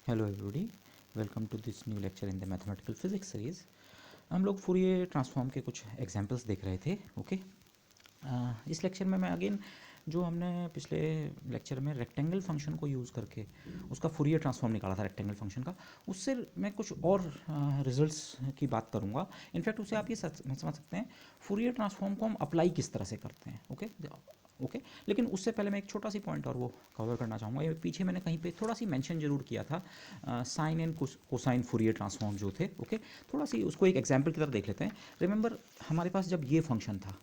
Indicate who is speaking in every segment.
Speaker 1: Hello everybody, welcome to this new lecture in the mathematical physics series. हम लोग Fourier transform के कुछ examples देख रहे थे। ओके, इस लेक्चर में मैं अगेन जो हमने पिछले लेक्चर में रेक्टेंगल फंक्शन को यूज़ करके उसका फूरियर ट्रांसफॉर्म निकाला था रेक्टेंगल फंक्शन का, उससे मैं कुछ और रिजल्ट्स की बात करूँगा। इनफैक्ट उसे आप ये समझ सकते हैं फूरियर ट्रांसफॉर्म को हम अप्लाई किस तरह से करते हैं। ओके, लेकिन उससे पहले मैं एक छोटा सी पॉइंट और वो कवर करना चाहूँगा। ये पीछे मैंने कहीं पे थोड़ा सी मेंशन जरूर किया था, sine and cosine Fourier transform जो थे। ओके, थोड़ा सी उसको एक एग्जांपल की तरह देख लेते हैं। रिमेंबर, हमारे पास जब ये फंक्शन था,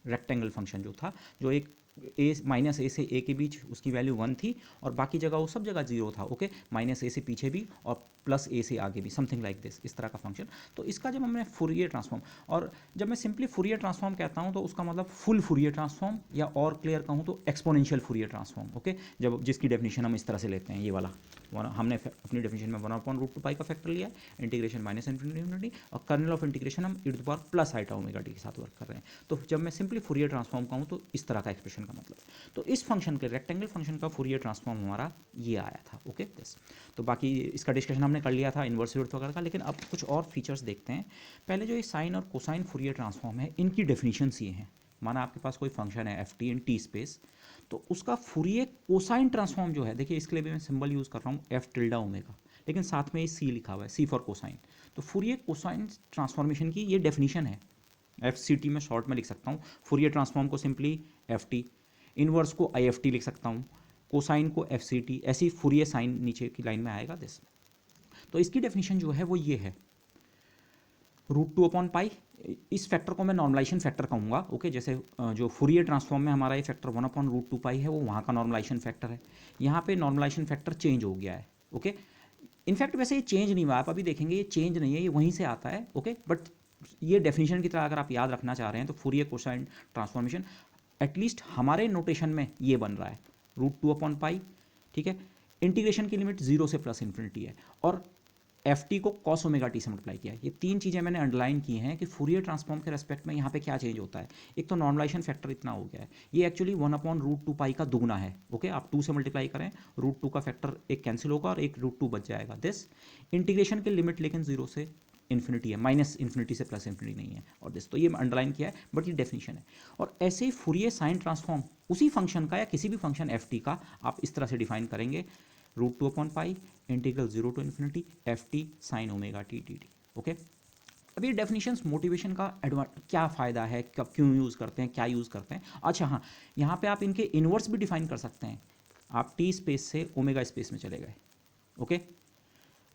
Speaker 1: रेक्टेंगल फंक्शन जो था, जो एक ए माइनस ए से ए के बीच उसकी वैल्यू 1 थी और बाकी जगह वो सब जगह 0 था। ओके, माइनस ए से पीछे भी और प्लस ए से आगे भी, समथिंग लाइक दिस, इस तरह का फंक्शन। तो इसका जब हमने फूरियर ट्रांसफॉर्म, और जब मैं सिंपली फूरियर ट्रांसफॉर्म कहता हूँ तो उसका मतलब फुल फूरियर ट्रांसफॉर्म, या और क्लियर कहूँ तो एक्सपोनेंशियल फूरियर ट्रांसफॉर्म। ओके, जब जिसकी डेफिनेशन हम इस तरह से लेते हैं, ये वाला हमने अपनी डेफिनेशन में 1/√2 का फैक्टर लिया है, इंटीग्रेशन माइनस इन्फिनिटी, और कर्नल ऑफ इंटीग्रेशन हम e⁻+i⁻t के साथ वर्क कर रहे हैं। तो जब मैं सिंपली फूरियर ट्रांसफॉर्म कहूँ तो इस तरह का एक्सप्रेशन का मतलब, तो इस फंक्शन के रेक्टेंगल फंक्शन का फूरियर ट्रांसफॉर्म हमारा ये आया था। Okay, this. तो बाकी इसका डिस्कशन हमने कर लिया था, इन्वर्स विड्थ वगैरह का, लेकिन अब कुछ और फीचर्स देखते हैं। पहले जो ये साइन और कोसाइन फूरियर ट्रांसफॉर्म है, इनकी डेफिनेशंस ये हैं। माना आपके पास कोई फंक्शन है एफ टी इन टी स्पेस, तो उसका फूरियर कोसाइन ट्रांसफॉर्म जो है, देखिए इसके लिए भी मैं सिंबल यूज़ कर रहा हूँ एफ टिल्डा ओमेगा, लेकिन साथ में ये सी लिखा हुआ है, सी फॉर कोसाइन। तो फूरियर कोसाइन ट्रांसफॉर्मेशन की ये डेफिनेशन है, एफ सी टी में शॉर्ट में लिख सकता हूँ। फूरियर ट्रांसफॉर्म को सिंपली एफ टी, इनवर्स को आई एफ टी लिख सकता हूँ, कोसाइन को एफ सी टी, ऐसी फूरियर साइन नीचे की लाइन में आएगा दिस। तो इसकी डेफिनेशन जो है वो ये है, √2/पाई। इस फैक्टर को मैं नॉर्मलाइजेशन फैक्टर कहूँगा। ओके, जैसे जो फूरियर ट्रांसफॉर्म में हमारा ये फैक्टर 1/√2 है, वो वहाँ का नॉर्मलाइजेशन फैक्टर है। यहाँ पे नॉर्मलाइजेशन फैक्टर चेंज हो गया है। ओके, इनफैक्ट वैसे ये चेंज नहीं हुआ, आप अभी देखेंगे ये चेंज नहीं है, ये वहीं से आता है। ओके, बट ये डेफिनेशन की तरह अगर आप याद रखना चाह रहे हैं तो फूरियर कोसाइन ट्रांसफॉर्मेशन एटलीस्ट हमारे नोटेशन में ये बन रहा है, √2/पाई। ठीक है, इंटीग्रेशन की लिमिट 0 से प्लस इन्फिनिटी है, और एफ टी को कॉस ओमेगा टी से मल्टीप्लाई किया है। ये तीन चीज़ें मैंने अंडरलाइन की हैं कि फूरियर ट्रांसफॉर्म के रेस्पेक्ट में यहाँ पे क्या चेंज होता है। एक तो नॉर्मलाइजेशन फैक्टर इतना हो गया है, ये एक्चुअली 1/√2 का दुगना है। ओके, आप 2 से मल्टीप्लाई करें, √2 का फैक्टर एक कैंसिल होगा और एक √2 बच जाएगा दिस। इंटीग्रेशन की लिमिट लेकिन 0 से इन्फिनिटी है, माइनस इन्फिनिटी से प्लस इन्फिनिटी नहीं है, और दिस। तो ये अंडरलाइन किया है, बट ये डेफिनेशन है। और ऐसे ही फूरियर साइन ट्रांसफॉर्म उसी फंक्शन का या किसी भी फंक्शन एफ टी का आप इस तरह से डिफाइन करेंगे, √2/पाई integral 0 to infinity f t sine omega t d t. Okay, अब ये डेफिनेशंस मोटिवेशन का क्या फ़ायदा है, कब क्यों यूज़ करते हैं, क्या यूज़ करते हैं। अच्छा हाँ, यहाँ पे आप इनके इन्वर्स भी डिफाइन कर सकते हैं। आप टी स्पेस से ओमेगा स्पेस में चले गए। ओके,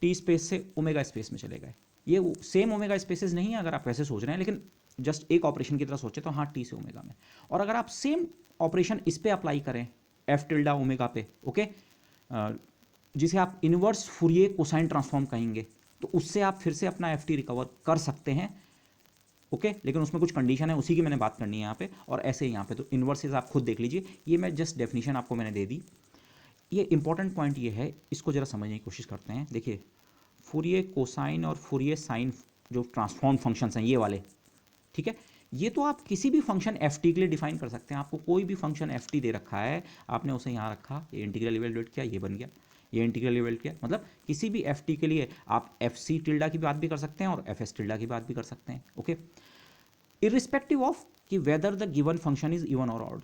Speaker 1: टी स्पेस से ओमेगा स्पेस में चले गए। ये सेम ओमेगा स्पेसेस नहीं है अगर आप वैसे सोच रहे हैं, लेकिन जस्ट एक ऑपरेशन की तरह सोचे तो हाँ, टी से ओमेगा में। और अगर आप सेम ऑपरेशन इस पर अप्लाई करें, एफ टिल्डा ओमेगा पे, ओके, जिसे आप इन्वर्स फूरियर कोसाइन ट्रांसफॉर्म कहेंगे, तो उससे आप फिर से अपना एफ टी रिकवर कर सकते हैं। ओके, लेकिन उसमें कुछ कंडीशन है, उसी की मैंने बात करनी है यहाँ पे। और ऐसे ही यहाँ पे तो इन्वर्सेस आप खुद देख लीजिए, ये मैं जस्ट डेफिनेशन आपको मैंने दे दी। ये इंपॉर्टेंट पॉइंट ये है, इसको जरा समझने की कोशिश करते हैं। देखिए, फूरियर कोसाइन और फूरियर साइन जो ट्रांसफॉर्म फंक्शंस हैं ये वाले, ठीक है, ये तो आप किसी भी फंक्शन एफ टी के लिए डिफाइन कर सकते हैं। आपको कोई भी फंक्शन एफ टी दे रखा है, आपने उसे यहाँ रखा, ये इंटीग्रल इवेल्युएट किया, ये बन गया, ये इंटीग्रल इवेल्युएट किया, मतलब किसी भी एफ टी के लिए आप एफ सी टिल्डा की बात भी कर सकते हैं और एफ एस टिल्डा की बात भी कर सकते हैं। ओके, इरिस्पेक्टिव ऑफ कि whether the given function is even और ऑड,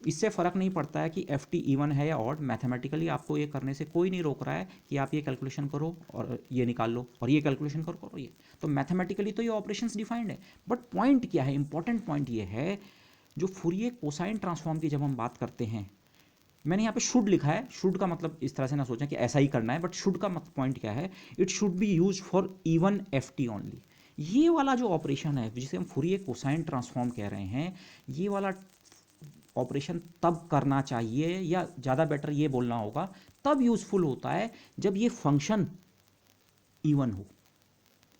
Speaker 1: इससे फ़र्क नहीं पड़ता है कि एफ टी इवन है या ऑड। मैथमेटिकली आपको ये करने से कोई नहीं रोक रहा है कि आप ये कैलकुलेशन करो और ये निकाल लो और ये कैलकुलेशन करो ये, तो मैथमेटिकली तो ये ऑपरेशंस डिफाइंड है। बट पॉइंट क्या है, इंपॉर्टेंट पॉइंट ये है, जो फूरियर कोसाइन ट्रांसफॉर्म की जब हम बात करते हैं, मैंने यहाँ पे शुड लिखा है, शुड का मतलब इस तरह से ना सोचें कि ऐसा ही करना है, बट शुड का पॉइंट क्या है, it should be use for even F T only. ये वाला जो ऑपरेशन है जिसे हम फूरियर कोसाइन ट्रांसफॉर्म कह रहे हैं, ये वाला ऑपरेशन तब करना चाहिए, या ज़्यादा बेटर ये बोलना होगा, तब यूज़फुल होता है जब ये फंक्शन इवन हो।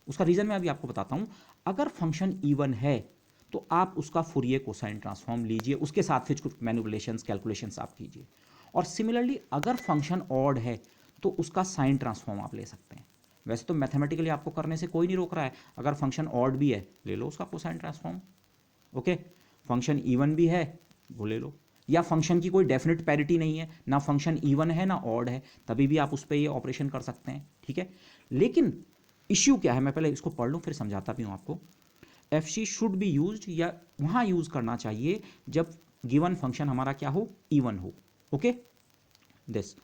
Speaker 1: उसका रीज़न मैं अभी आपको बताता हूँ। अगर फंक्शन इवन है तो आप उसका फूरियर कोसाइन ट्रांसफॉर्म लीजिए, उसके साथ फिर कुछ मैनिपुलेशंस कैलकुलेशंस आप कीजिए। और सिमिलरली अगर फंक्शन ऑड है तो उसका साइन ट्रांसफॉर्म आप ले सकते हैं। वैसे तो मैथमेटिकली आपको करने से कोई नहीं रोक रहा है, अगर फंक्शन ऑड भी है ले लो उसका cosine transform. Okay, function even भी है वो ले लो, या फंक्शन की कोई डेफिनेट पैरिटी नहीं है, ना फंक्शन इवन है ना ऑड है, तभी भी आप उस पर ये ऑपरेशन कर सकते हैं, ठीक है। लेकिन इश्यू क्या है, मैं पहले इसको पढ़ लूँ फिर समझाता भी हूँ आपको। F C should be use, या वहाँ यूज़ करना चाहिए जब गिवन फंक्शन हमारा क्या हो, इवन हो, ओके दिस।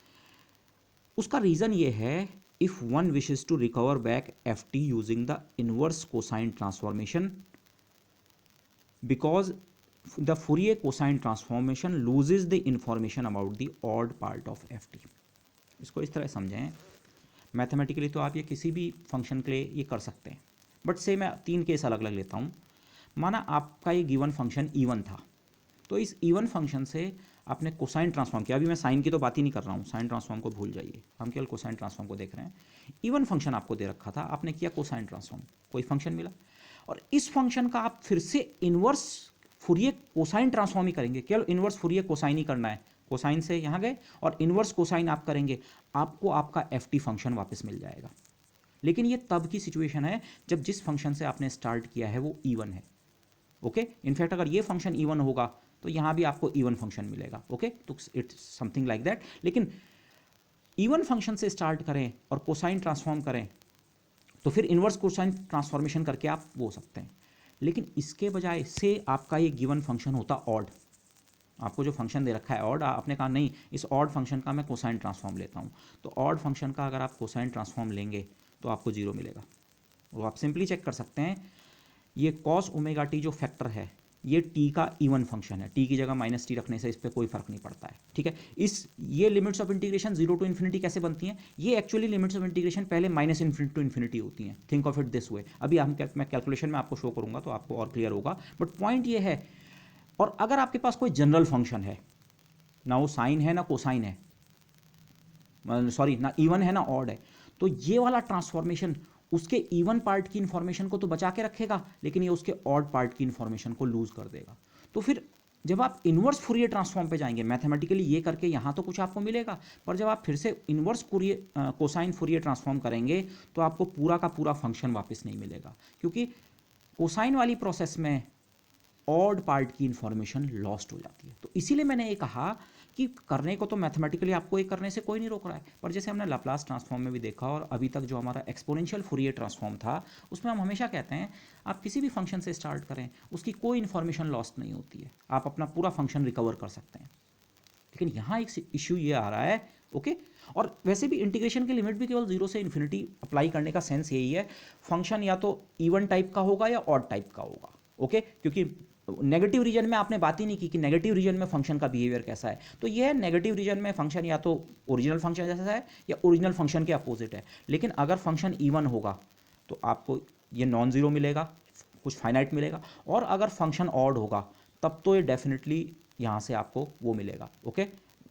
Speaker 1: उसका रीज़न ये है, if one wishes to recover back F T using the inverse cosine transformation, because the Fourier cosine transformation loses the information about the odd part of F T. इसको इस तरह समझें, mathematically तो आप ये किसी भी फंक्शन के लिए ये कर सकते हैं, बट से मैं 3 केस अलग अलग लेता हूँ। माना आपका ये गिवन फंक्शन इवन था, तो इस इवन फंक्शन से आपने कोसाइन ट्रांसफॉर्म किया। अभी मैं साइन की तो बात ही नहीं कर रहा हूँ, साइन ट्रांसफॉर्म को भूल जाइए, हम केवल कोसाइन ट्रांसफॉर्म को देख रहे हैं। इवन फंक्शन आपको दे रखा था, आपने किया कोसाइन ट्रांसफॉर्म, कोई फंक्शन मिला, और इस फंक्शन का आप फिर से इनवर्स फूरियर कोसाइन ट्रांसफॉर्म ही करेंगे, केवल इनवर्स फूरियर कोसाइन ही करना है। कोसाइन से यहाँ गए और इनवर्स कोसाइन आप करेंगे, आपको आपका एफ टी फंक्शन वापस मिल जाएगा। लेकिन ये तब की सिचुएशन है जब जिस फंक्शन से आपने स्टार्ट किया है वो इवन है, ओके। इनफैक्ट अगर ये फंक्शन इवन होगा तो यहाँ भी आपको इवन फंक्शन मिलेगा, ओके। तो इट्स समथिंग लाइक दैट। लेकिन इवन फंक्शन से स्टार्ट करें और कोसाइन ट्रांसफॉर्म करें तो फिर इनवर्स कोसाइन ट्रांसफॉर्मेशन करके आप वो सकते हैं। लेकिन इसके बजाय से आपका ये गिवन फंक्शन होता ऑड, आपको जो फंक्शन दे रखा है ऑड, आपने कहा नहीं इस ऑड फंक्शन का मैं कोसाइन ट्रांसफॉर्म लेता हूँ, तो ऑड फंक्शन का अगर आप कोसाइन ट्रांसफॉर्म लेंगे तो आपको 0 मिलेगा। वो आप सिंपली चेक कर सकते हैं, ये कॉस ओमेगा टी जो फैक्टर है ये टी का इवन फंक्शन है, टी की जगह माइनस टी रखने से इस पर कोई फर्क नहीं पड़ता है, ठीक है। ये limits of integration 0 to infinity कैसे बनती हैं, ये एक्चुअली लिमिट्स ऑफ इंटीग्रेशन पहले माइनस इन्फिनिटी टू इन्फिनिटी होती हैं। Think of it this way, अभी मैं कैलकुलेशन में आपको शो करूंगा तो आपको और क्लियर होगा, बट पॉइंट ये है। और अगर आपके पास कोई जनरल फंक्शन है, ना वो साइन है ना कोसाइन है, सॉरी ना इवन है ना ऑड है, तो ये वाला ट्रांसफॉर्मेशन उसके इवन पार्ट की इंफॉर्मेशन को तो बचा के रखेगा, लेकिन ये उसके ऑड पार्ट की इंफॉर्मेशन को लूज कर देगा। तो फिर जब आप इनवर्स फूरियर ट्रांसफॉर्म पे जाएंगे, मैथमेटिकली ये करके यहाँ तो कुछ आपको मिलेगा, पर जब आप फिर से इनवर्स कोसाइन फूरियर ट्रांसफॉर्म करेंगे तो आपको पूरा का पूरा फंक्शन वापस नहीं मिलेगा, क्योंकि कोसाइन वाली प्रोसेस में ऑड पार्ट की इंफॉर्मेशन लॉस्ट हो जाती है। तो इसीलिए मैंने ये कहा कि करने को तो मैथमेटिकली आपको ये करने से कोई नहीं रोक रहा है, पर जैसे हमने लाप्लास ट्रांसफॉर्म में भी देखा और अभी तक जो हमारा एक्सपोनेंशियल फूरियर ट्रांसफॉर्म था उसमें हम हमेशा कहते हैं आप किसी भी फंक्शन से स्टार्ट करें उसकी कोई इन्फॉर्मेशन लॉस्ट नहीं होती है, आप अपना पूरा फंक्शन रिकवर कर सकते हैं। लेकिन यहाँ एक इश्यू ये आ रहा है, ओके। और वैसे भी इंटीग्रेशन की लिमिट भी केवल 0 से इन्फिनिटी अप्लाई करने का सेंस यही है, फंक्शन या तो इवन टाइप का होगा या ऑड टाइप का होगा, ओके। क्योंकि नेगेटिव रीजन में आपने बात ही नहीं की कि नेगेटिव रीजन में फंक्शन का बिहेवियर कैसा है, तो ये है नेगेटिव रीजन में फंक्शन या तो ओरिजिनल फंक्शन जैसा है या ओरिजिनल फंक्शन के अपोजिट है। लेकिन अगर फंक्शन इवन होगा तो आपको ये नॉन जीरो मिलेगा, कुछ फाइनाइट मिलेगा, और अगर फंक्शन ऑड होगा तब तो ये डेफिनेटली यहाँ से आपको वो मिलेगा, ओके।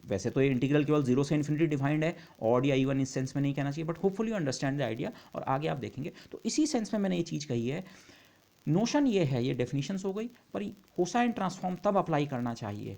Speaker 1: वैसे तो ये इंटीग्रल केवल 0 से इन्फिनिटी डिफाइंड है, ऑड या इवन इस सेंस में नहीं कहना चाहिए, but hopefully you understand the idea, और आगे आप देखेंगे। तो इसी सेंस में मैंने ये चीज़ कही है, नोशन ये है, ये डेफिनेशंस हो गई, पर कोसाइन ट्रांसफॉर्म तब अप्लाई करना चाहिए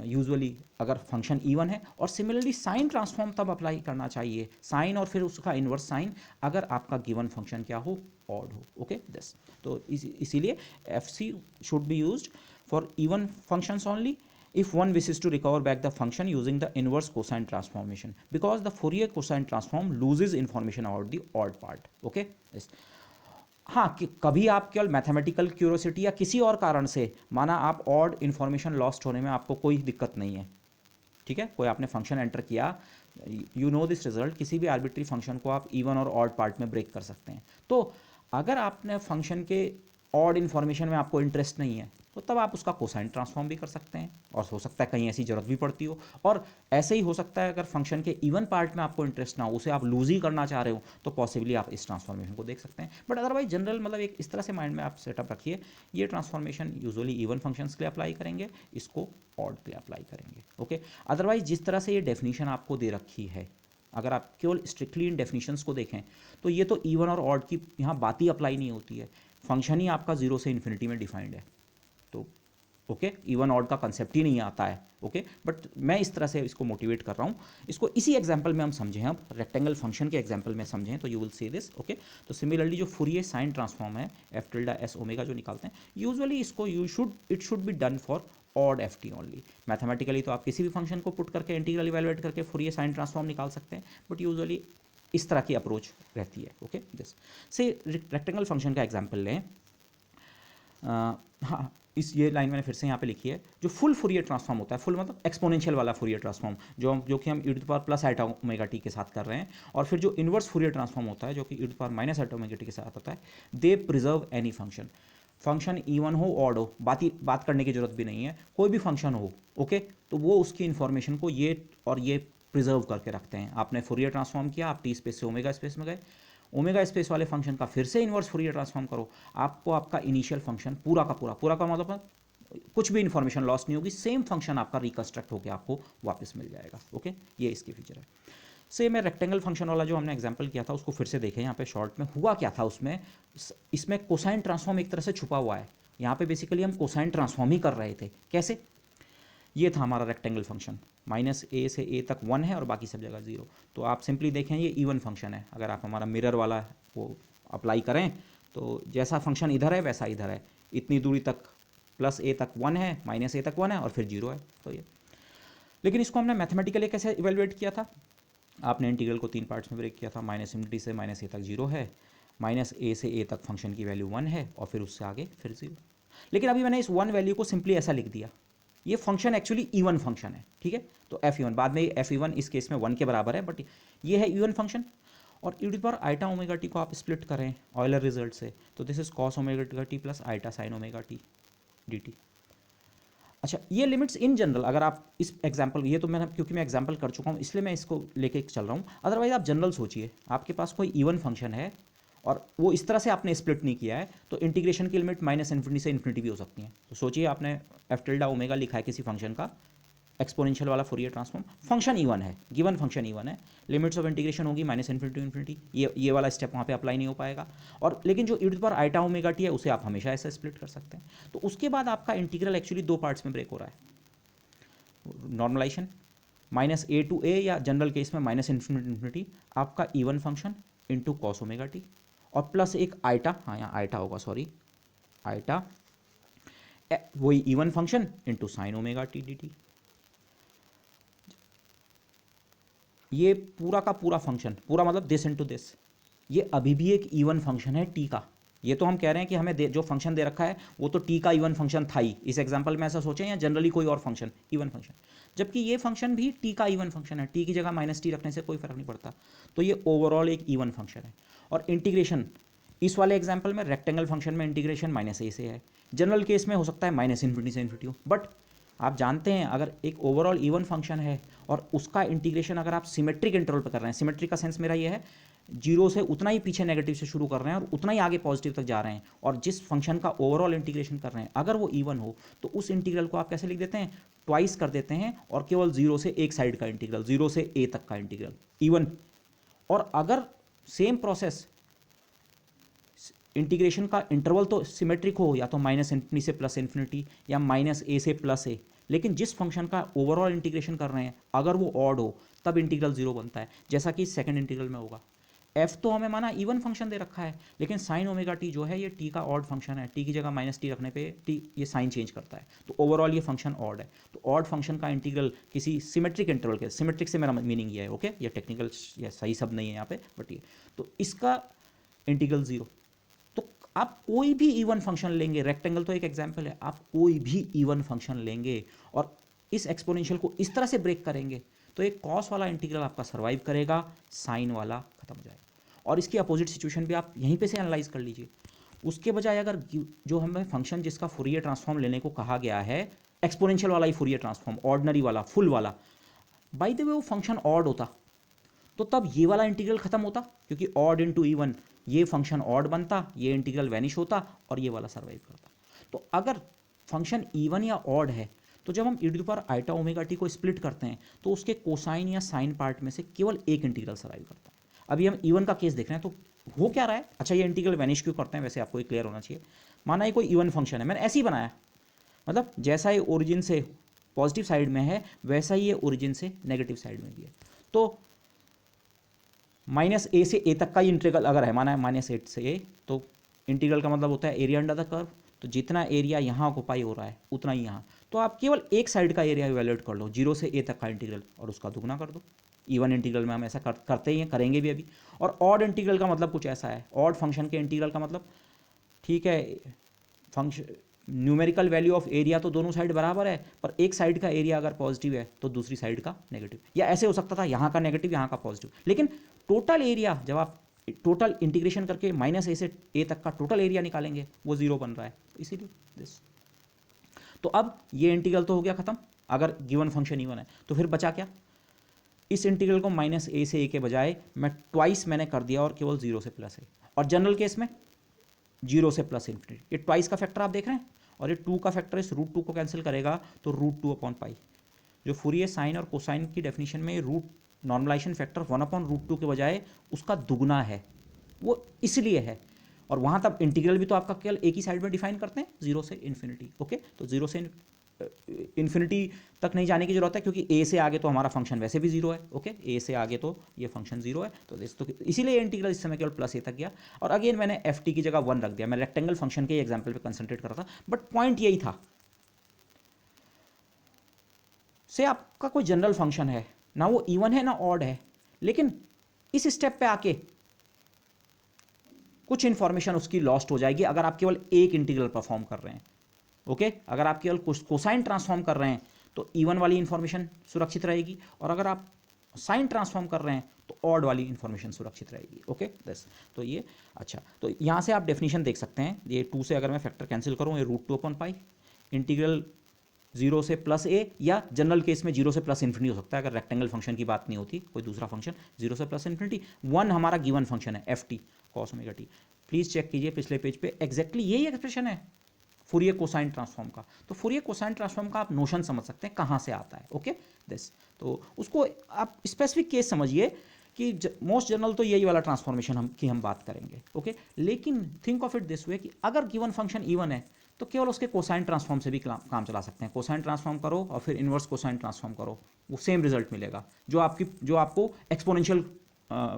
Speaker 1: यूजुअली अगर फंक्शन इवन है, और सिमिलरली साइन ट्रांसफॉर्म तब अप्लाई करना चाहिए, साइन और फिर उसका इन्वर्स साइन, अगर आपका गिवन फंक्शन क्या हो, ऑड हो, ओके दिस। तो इसीलिए F C should be used for even functions only if one wishes to recover back the function using the inverse cosine transformation, because the Fourier cosine transform loses information about the odd part, okay yes. हाँ कि कभी आप केवल mathematical curiosity या किसी और कारण से, माना आप ऑड इन्फॉर्मेशन लॉस्ट होने में आपको कोई दिक्कत नहीं है, ठीक है, कोई आपने फंक्शन एंटर किया, यू नो दिस रिजल्ट, किसी भी आर्बिट्री फंक्शन को आप इवन और ऑड पार्ट में ब्रेक कर सकते हैं। तो अगर आपने फंक्शन के ऑड इन्फॉर्मेशन में आपको इंटरेस्ट नहीं है तो तब आप उसका कोसाइन ट्रांसफॉर्म भी कर सकते हैं, और हो सकता है कहीं ऐसी जरूरत भी पड़ती हो, और ऐसे ही हो सकता है अगर फंक्शन के इवन पार्ट में आपको इंटरेस्ट ना हो, उसे आप लूज ही करना चाह रहे हो, तो पॉसिबली आप इस ट्रांसफॉर्मेशन को देख सकते हैं। बट अदरवाइज जनरल मतलब एक इस तरह से माइंड में आप सेटअप रखिए, ये ट्रांसफॉर्मेशन यूजुअली इवन फंक्शंस के लिए अप्लाई करेंगे, इसको ऑड के लिए अप्लाई करेंगे, ओके। अदरवाइज जिस तरह से ये डेफिनेशन आपको दे रखी है, अगर आप केवल स्ट्रिक्टली इन डेफिनेशंस को देखें तो ये तो इवन और ऑड की यहाँ बात ही अप्लाई नहीं होती है, फंक्शन ही आपका 0 से इन्फिनिटी में डिफाइंड है। तो ओके, इवन ऑड का कंसेप्ट ही नहीं आता है, ओके, बट मैं इस तरह से इसको मोटिवेट कर रहा हूँ। इसको इसी एग्जांपल में हम समझें, अब रेक्टेंगल फंक्शन के एग्जांपल में समझें तो you will see this, okay. तो सिमिलरली जो फूरियर साइन ट्रांसफॉर्म है एफ टिल्डा एस ओमेगा जो निकालते हैं, यूजुअली इसको it should be done for odd F T only. Mathematically तो आप किसी भी फंक्शन को पुट करके इंटीग्रल इवेलुएट करके फूरियर साइन ट्रांसफॉर्म निकाल सकते हैं, बट यूजुअली इस तरह की अप्रोच रहती है, ओके। दिस से रेक्टेंगल फंक्शन का एग्जाम्पल लें। हाँ, इस ये लाइन मैंने फिर से यहाँ पे लिखी है, जो फुल फूरियर ट्रांसफॉर्म होता है, फुल मतलब एक्सपोनेंशियल वाला फूरियर ट्रांसफॉर्म, जो कि हम e to power plus eta omega T के साथ कर रहे हैं, और फिर जो इन्वर्स फूरियर ट्रांसफॉर्म होता है जो कि e to power minus iota omega T के साथ होता है, they preserve any function. Function even हो ऑड हो, बात करने की जरूरत भी नहीं है, कोई भी फंक्शन हो, ओके, तो वो उसकी इन्फॉर्मेशन को ये और ये प्रिजर्व करके रखते हैं। आपने फूरियर ट्रांसफॉर्म किया, आप टी स्पेस से ओमेगा स्पेस में गए, ओमेगा स्पेस वाले फंक्शन का फिर से इन्वर्स फूरियर ट्रांसफॉर्म करो, आपको आपका इनिशियल फंक्शन पूरा का मतलब कुछ भी इन्फॉर्मेशन लॉस नहीं होगी, सेम फंक्शन आपका रिकंस्ट्रक्ट होकर आपको वापस मिल जाएगा, ओके। ये इसकी फीचर है। सेम है रेक्टेंगल फंक्शन वाला जो हमने एग्जांपल किया था, उसको फिर से देखें यहाँ पे शॉर्ट में हुआ क्या था उसमें। इसमें कोसाइन ट्रांसफॉर्म एक तरह से छुपा हुआ है, यहाँ पे बेसिकली हम कोसाइन ट्रांसफॉर्म ही कर रहे थे। कैसे? ये था हमारा रेक्टेंगल फंक्शन, माइनस ए से ए तक 1 है और बाकी सब जगह 0। तो आप सिंपली देखें ये इवन फंक्शन है। अगर आप हमारा मिरर वाला वो अप्लाई करें तो जैसा फंक्शन इधर है वैसा इधर है, इतनी दूरी तक प्लस ए तक 1 है, माइनस ए तक 1 है और फिर 0 है। तो ये, लेकिन इसको हमने मैथमेटिकली कैसे इवेलुएट किया था? आपने इंटीग्रल को 3 पार्ट्स में ब्रेक किया था। माइनस इन्फिनिटी से माइनस ए तक 0 है, माइनस ए से ए तक फंक्शन की वैल्यू 1 है और फिर उससे आगे फिर 0। लेकिन अभी मैंने इस 1 वैल्यू को सिंपली ऐसा लिख दिया, ये फंक्शन एक्चुअली इवन फंक्शन है, ठीक है। तो एफ इवन, बाद में एफ इवन इस केस में 1 के बराबर है, बट ये है इवन फंक्शन। और e to the power iota omega T को आप स्प्लिट करें ऑयलर रिजल्ट से, तो this is cos omega t plus iota sine omega t d t. अच्छा, ये लिमिट्स इन जनरल अगर आप इस एग्जाम्पल, ये तो मैंने क्योंकि मैं एग्जाम्पल कर चुका हूँ इसलिए मैं इसको लेके चल रहा हूँ। अदरवाइज आप जनरल सोचिए, आपके पास कोई इवन फंक्शन है और वो इस तरह से आपने स्प्लिट नहीं किया है, तो इंटीग्रेशन की लिमिट माइनस इन्फिनिटी से इन्फिनिटी भी हो सकती है। तो सोचिए आपने एफ टिल्डा ओमेगा लिखा है किसी फंक्शन का, एक्सपोनेंशियल वाला फूरियर ट्रांसफॉर्म, फंक्शन इवन है, गिवन फंक्शन इवन है, लिमिट्स ऑफ इंटीग्रेशन होगी माइनस इन्फिनिटी टू इन्फिनिटी, ये वाला स्टेप वहाँ पे अप्लाई नहीं हो पाएगा। और लेकिन जो e to the power iota omega t है उसे आप हमेशा ऐसे स्प्लिट कर सकते हैं। तो उसके बाद आपका इंटीग्रल एक्चुअली 2 पार्ट्स में ब्रेक हो रहा है। नॉर्मलाइजेशन माइनस ए टू ए या जनरल केस में माइनस इन्फिनिटी आपका even function into cos omega T और प्लस एक आइटा, हाँ यहाँ आइटा होगा, सॉरी आइटा, वही even function into sine omega t d T. ये पूरा का पूरा फंक्शन, पूरा मतलब दिस इंटू दिस, ये अभी भी एक इवन फंक्शन है टी का। ये तो हम कह रहे हैं कि हमें जो फंक्शन दे रखा है वो तो टी का इवन फंक्शन था ही, इस एग्जांपल में ऐसा सोचें, या जनरली कोई और फंक्शन इवन फंक्शन, जबकि ये फंक्शन भी टी का इवन फंक्शन है, टी की जगह माइनस टी रखने से कोई फर्क नहीं पड़ता। तो ये ओवरऑल एक इवन फंक्शन है। और इंटीग्रेशन इस वाले एग्जाम्पल में रेक्टेंगल फंक्शन में इंटीग्रेशन माइनस ए से है, जनरल केस में हो सकता है माइनस इन्फिनिटी से इन्फिनिटी हो, बट आप जानते हैं अगर एक ओवरऑल इवन फंक्शन है और उसका इंटीग्रेशन अगर आप सिमेट्रिक इंटरवल पर कर रहे हैं, सिमेट्रिक का सेंस मेरा ये है जीरो से उतना ही पीछे नेगेटिव से शुरू कर रहे हैं और उतना ही आगे पॉजिटिव तक जा रहे हैं, और जिस फंक्शन का ओवरऑल इंटीग्रेशन कर रहे हैं अगर वो इवन हो तो उस इंटीग्रल को आप कैसे लिख देते हैं? ट्वाइस कर देते हैं, और केवल जीरो से एक साइड का इंटीग्रल, जीरो से ए तक का इंटीग्रल इवन। और अगर सेम प्रोसेस इंटीग्रेशन का इंटरवल तो सिमेट्रिक हो, या तो माइनस इन्फिनिटी से प्लस इन्फिनिटी या माइनस ए से प्लस ए, लेकिन जिस फंक्शन का ओवरऑल इंटीग्रेशन कर रहे हैं अगर वो ऑड हो तब इंटीग्रल जीरो बनता है, जैसा कि सेकंड इंटीग्रल में होगा। एफ तो हमें माना इवन फंक्शन दे रखा है, लेकिन साइन ओमेगा टी जो है ये टी का ऑड फंक्शन है, टी की जगह माइनस टी रखने पे टी ये साइन चेंज करता है, तो ओवरऑल ये फंक्शन ऑड है। तो ऑड फंक्शन का इंटीग्रल किसी सिमेट्रिक इंटरवल के, सिमेट्रिक से मेरा मीनिंग ये है, ओके, ये टेक्निकल या सही शब्द नहीं है यहाँ पे, बट ये तो इसका इंटीग्रल जीरो। तो आप कोई भी इवन फंक्शन लेंगे, रेक्टेंगल तो एक एग्जाम्पल है, आप कोई भी इवन फंक्शन लेंगे और इस एक्सपोनेंशियल को इस तरह से ब्रेक करेंगे तो एक कॉस वाला इंटीग्रल आपका सर्वाइव करेगा, साइन वाला खत्म हो जाएगा। और इसकी अपोजिट सिचुएशन भी आप यहीं पे से एनालाइज कर लीजिए। उसके बजाय अगर जो हमें फंक्शन जिसका फूरियर ट्रांसफॉर्म लेने को कहा गया है, एक्सपोनेंशियल वाला ही फूरियर ट्रांसफॉर्म, ऑर्डिनरी वाला, फुल वाला, बाय द वे वो फंक्शन ऑड होता तो तब ये वाला इंटीग्रल खत्म होता, क्योंकि ऑड इंटू इवन ये फंक्शन ऑड बनता, ये इंटीग्रल वैनिश होता और ये वाला सर्वाइव करता। तो अगर फंक्शन इवन या ऑड है तो जब हम e to the power iota omega T को स्प्लिट करते हैं तो उसके कोसाइन या साइन पार्ट में से केवल एक इंटीग्रल सर्वाइव करता है। अभी हम इवन का केस देख रहे हैं, तो हो क्या रहा है? अच्छा, ये इंटीग्रल वैनिश क्यों करते हैं? वैसे आपको ये क्लियर होना चाहिए। माना ये कोई इवन फंक्शन है, मैंने ऐसे ही बनाया, मतलब जैसा ये ओरिजिन से पॉजिटिव साइड में है वैसा ही ये ओरिजिन से नेगेटिव साइड में भी है। तो माइनस ए से ए तक का इंटीग्रल अगर है, माना है माइनस ए से ए, तो इंटीग्रल का मतलब होता है एरिया अंडर द कर्व। तो जितना एरिया यहाँ ऑक्यूपाई हो रहा है उतना ही यहाँ, तो आप केवल एक साइड का एरिया इवैल्यूएट कर लो, 0 से ए तक का इंटीग्रल, और उसका दुगना कर दो। इवन इंटीग्रल में हम ऐसा करते ही हैं, करेंगे भी अभी। और ऑड इंटीग्रल का मतलब कुछ ऐसा है, ऑड फंक्शन के इंटीग्रल का मतलब, ठीक है, function numerical value of area तो दोनों साइड बराबर है, पर एक साइड का एरिया अगर पॉजिटिव है तो दूसरी साइड का नेगेटिव, या ऐसे हो सकता था यहाँ का नेगेटिव यहाँ का पॉजिटिव। लेकिन टोटल एरिया जब आप टोटल इंटीग्रेशन करके माइनस ए से ए तक का टोटल एरिया निकालेंगे वो 0 बन रहा है, इसीलिए दिस। तो अब ये इंटीग्रल तो हो गया खत्म, अगर गिवन फंक्शन इवन है। तो फिर बचा क्या, इस इंटीग्रल को माइनस ए से ए के बजाय मैं ट्वाइस मैंने कर दिया और केवल 0 से प्लस है, और जनरल केस में 0 से प्लस इन्फिनिटी। ये ट्वाइस का फैक्टर आप देख रहे हैं, और ये 2 का फैक्टर इस रूट 2 को कैंसिल करेगा, तो √2/π। जो फूरियर साइन और कोसाइन की डेफिनेशन में रूट नॉर्मलाइजेशन फैक्टर 1/√2 के बजाय उसका दुगना है, वो इसलिए है। और वहाँ तब इंटीग्रल भी तो आपका केवल एक ही साइड में डिफाइन करते हैं, 0 से इन्फिनिटी। ओके, तो 0 से इन्फिनिटी तक नहीं जाने की जरूरत है, क्योंकि ए से आगे तो हमारा फंक्शन वैसे भी 0 है। ओके, ए से आगे तो ये फंक्शन 0 है, तो इसीलिए इंटीग्रल इस समय केवल प्लस ए तक गया। और अगेन मैंने एफ टी की जगह 1 रख दिया, मैं रेक्टेंगल फंक्शन के एग्जाम्पल पे कंसंट्रेट कर रहा था, बट पॉइंट यही था। से आपका कोई जनरल फंक्शन है ना, वो इवन है ना ऑड है, लेकिन इस स्टेप पे आके कुछ इंफॉर्मेशन उसकी लॉस्ट हो जाएगी अगर आप केवल एक इंटीग्रल परफॉर्म कर रहे हैं। ओके, अगर आप केवल कोसाइन ट्रांसफॉर्म कर रहे हैं तो इवन वाली इंफॉर्मेशन सुरक्षित रहेगी, और अगर आप साइन ट्रांसफॉर्म कर रहे हैं तो ऑड वाली इंफॉर्मेशन सुरक्षित रहेगी। ओके दस, तो ये अच्छा, तो यहाँ से आप डेफिनेशन देख सकते हैं, ये 2 से अगर मैं फैक्टर कैंसिल करूँ, ये √2/π इंटीग्रल 0 से प्लस ए, या जनरल केस में 0 से प्लस इन्फिनिटी हो सकता है, अगर रेक्टेंगल फंक्शन की बात नहीं होती, कोई दूसरा फंक्शन 0 से प्लस इन्फिनिटी। 1 हमारा गिवन फंक्शन है F T cos omega T. Please check कीजिए पिछले पेज पे, एग्जैक्टली यही एक्सप्रेशन है फूरियर कोसाइन ट्रांसफॉर्म का। तो फूरियर कोसाइन ट्रांसफॉर्म का आप नोशन समझ सकते हैं कहाँ से आता है। ओके दिस, तो उसको आप स्पेसिफिक केस समझिए कि मोस्ट जनरल तो यही वाला ट्रांसफॉर्मेशन हम बात करेंगे। ओके, लेकिन थिंक ऑफ इट दिस वे कि अगर गिवन फंक्शन इवन है तो केवल उसके कोसाइन ट्रांसफॉर्म से भी काम चला सकते हैं। कोसाइन ट्रांसफॉर्म करो और फिर इन्वर्स कोसाइन ट्रांसफॉर्म करो, वो सेम रिजल्ट मिलेगा जो आपको एक्सपोनेंशियल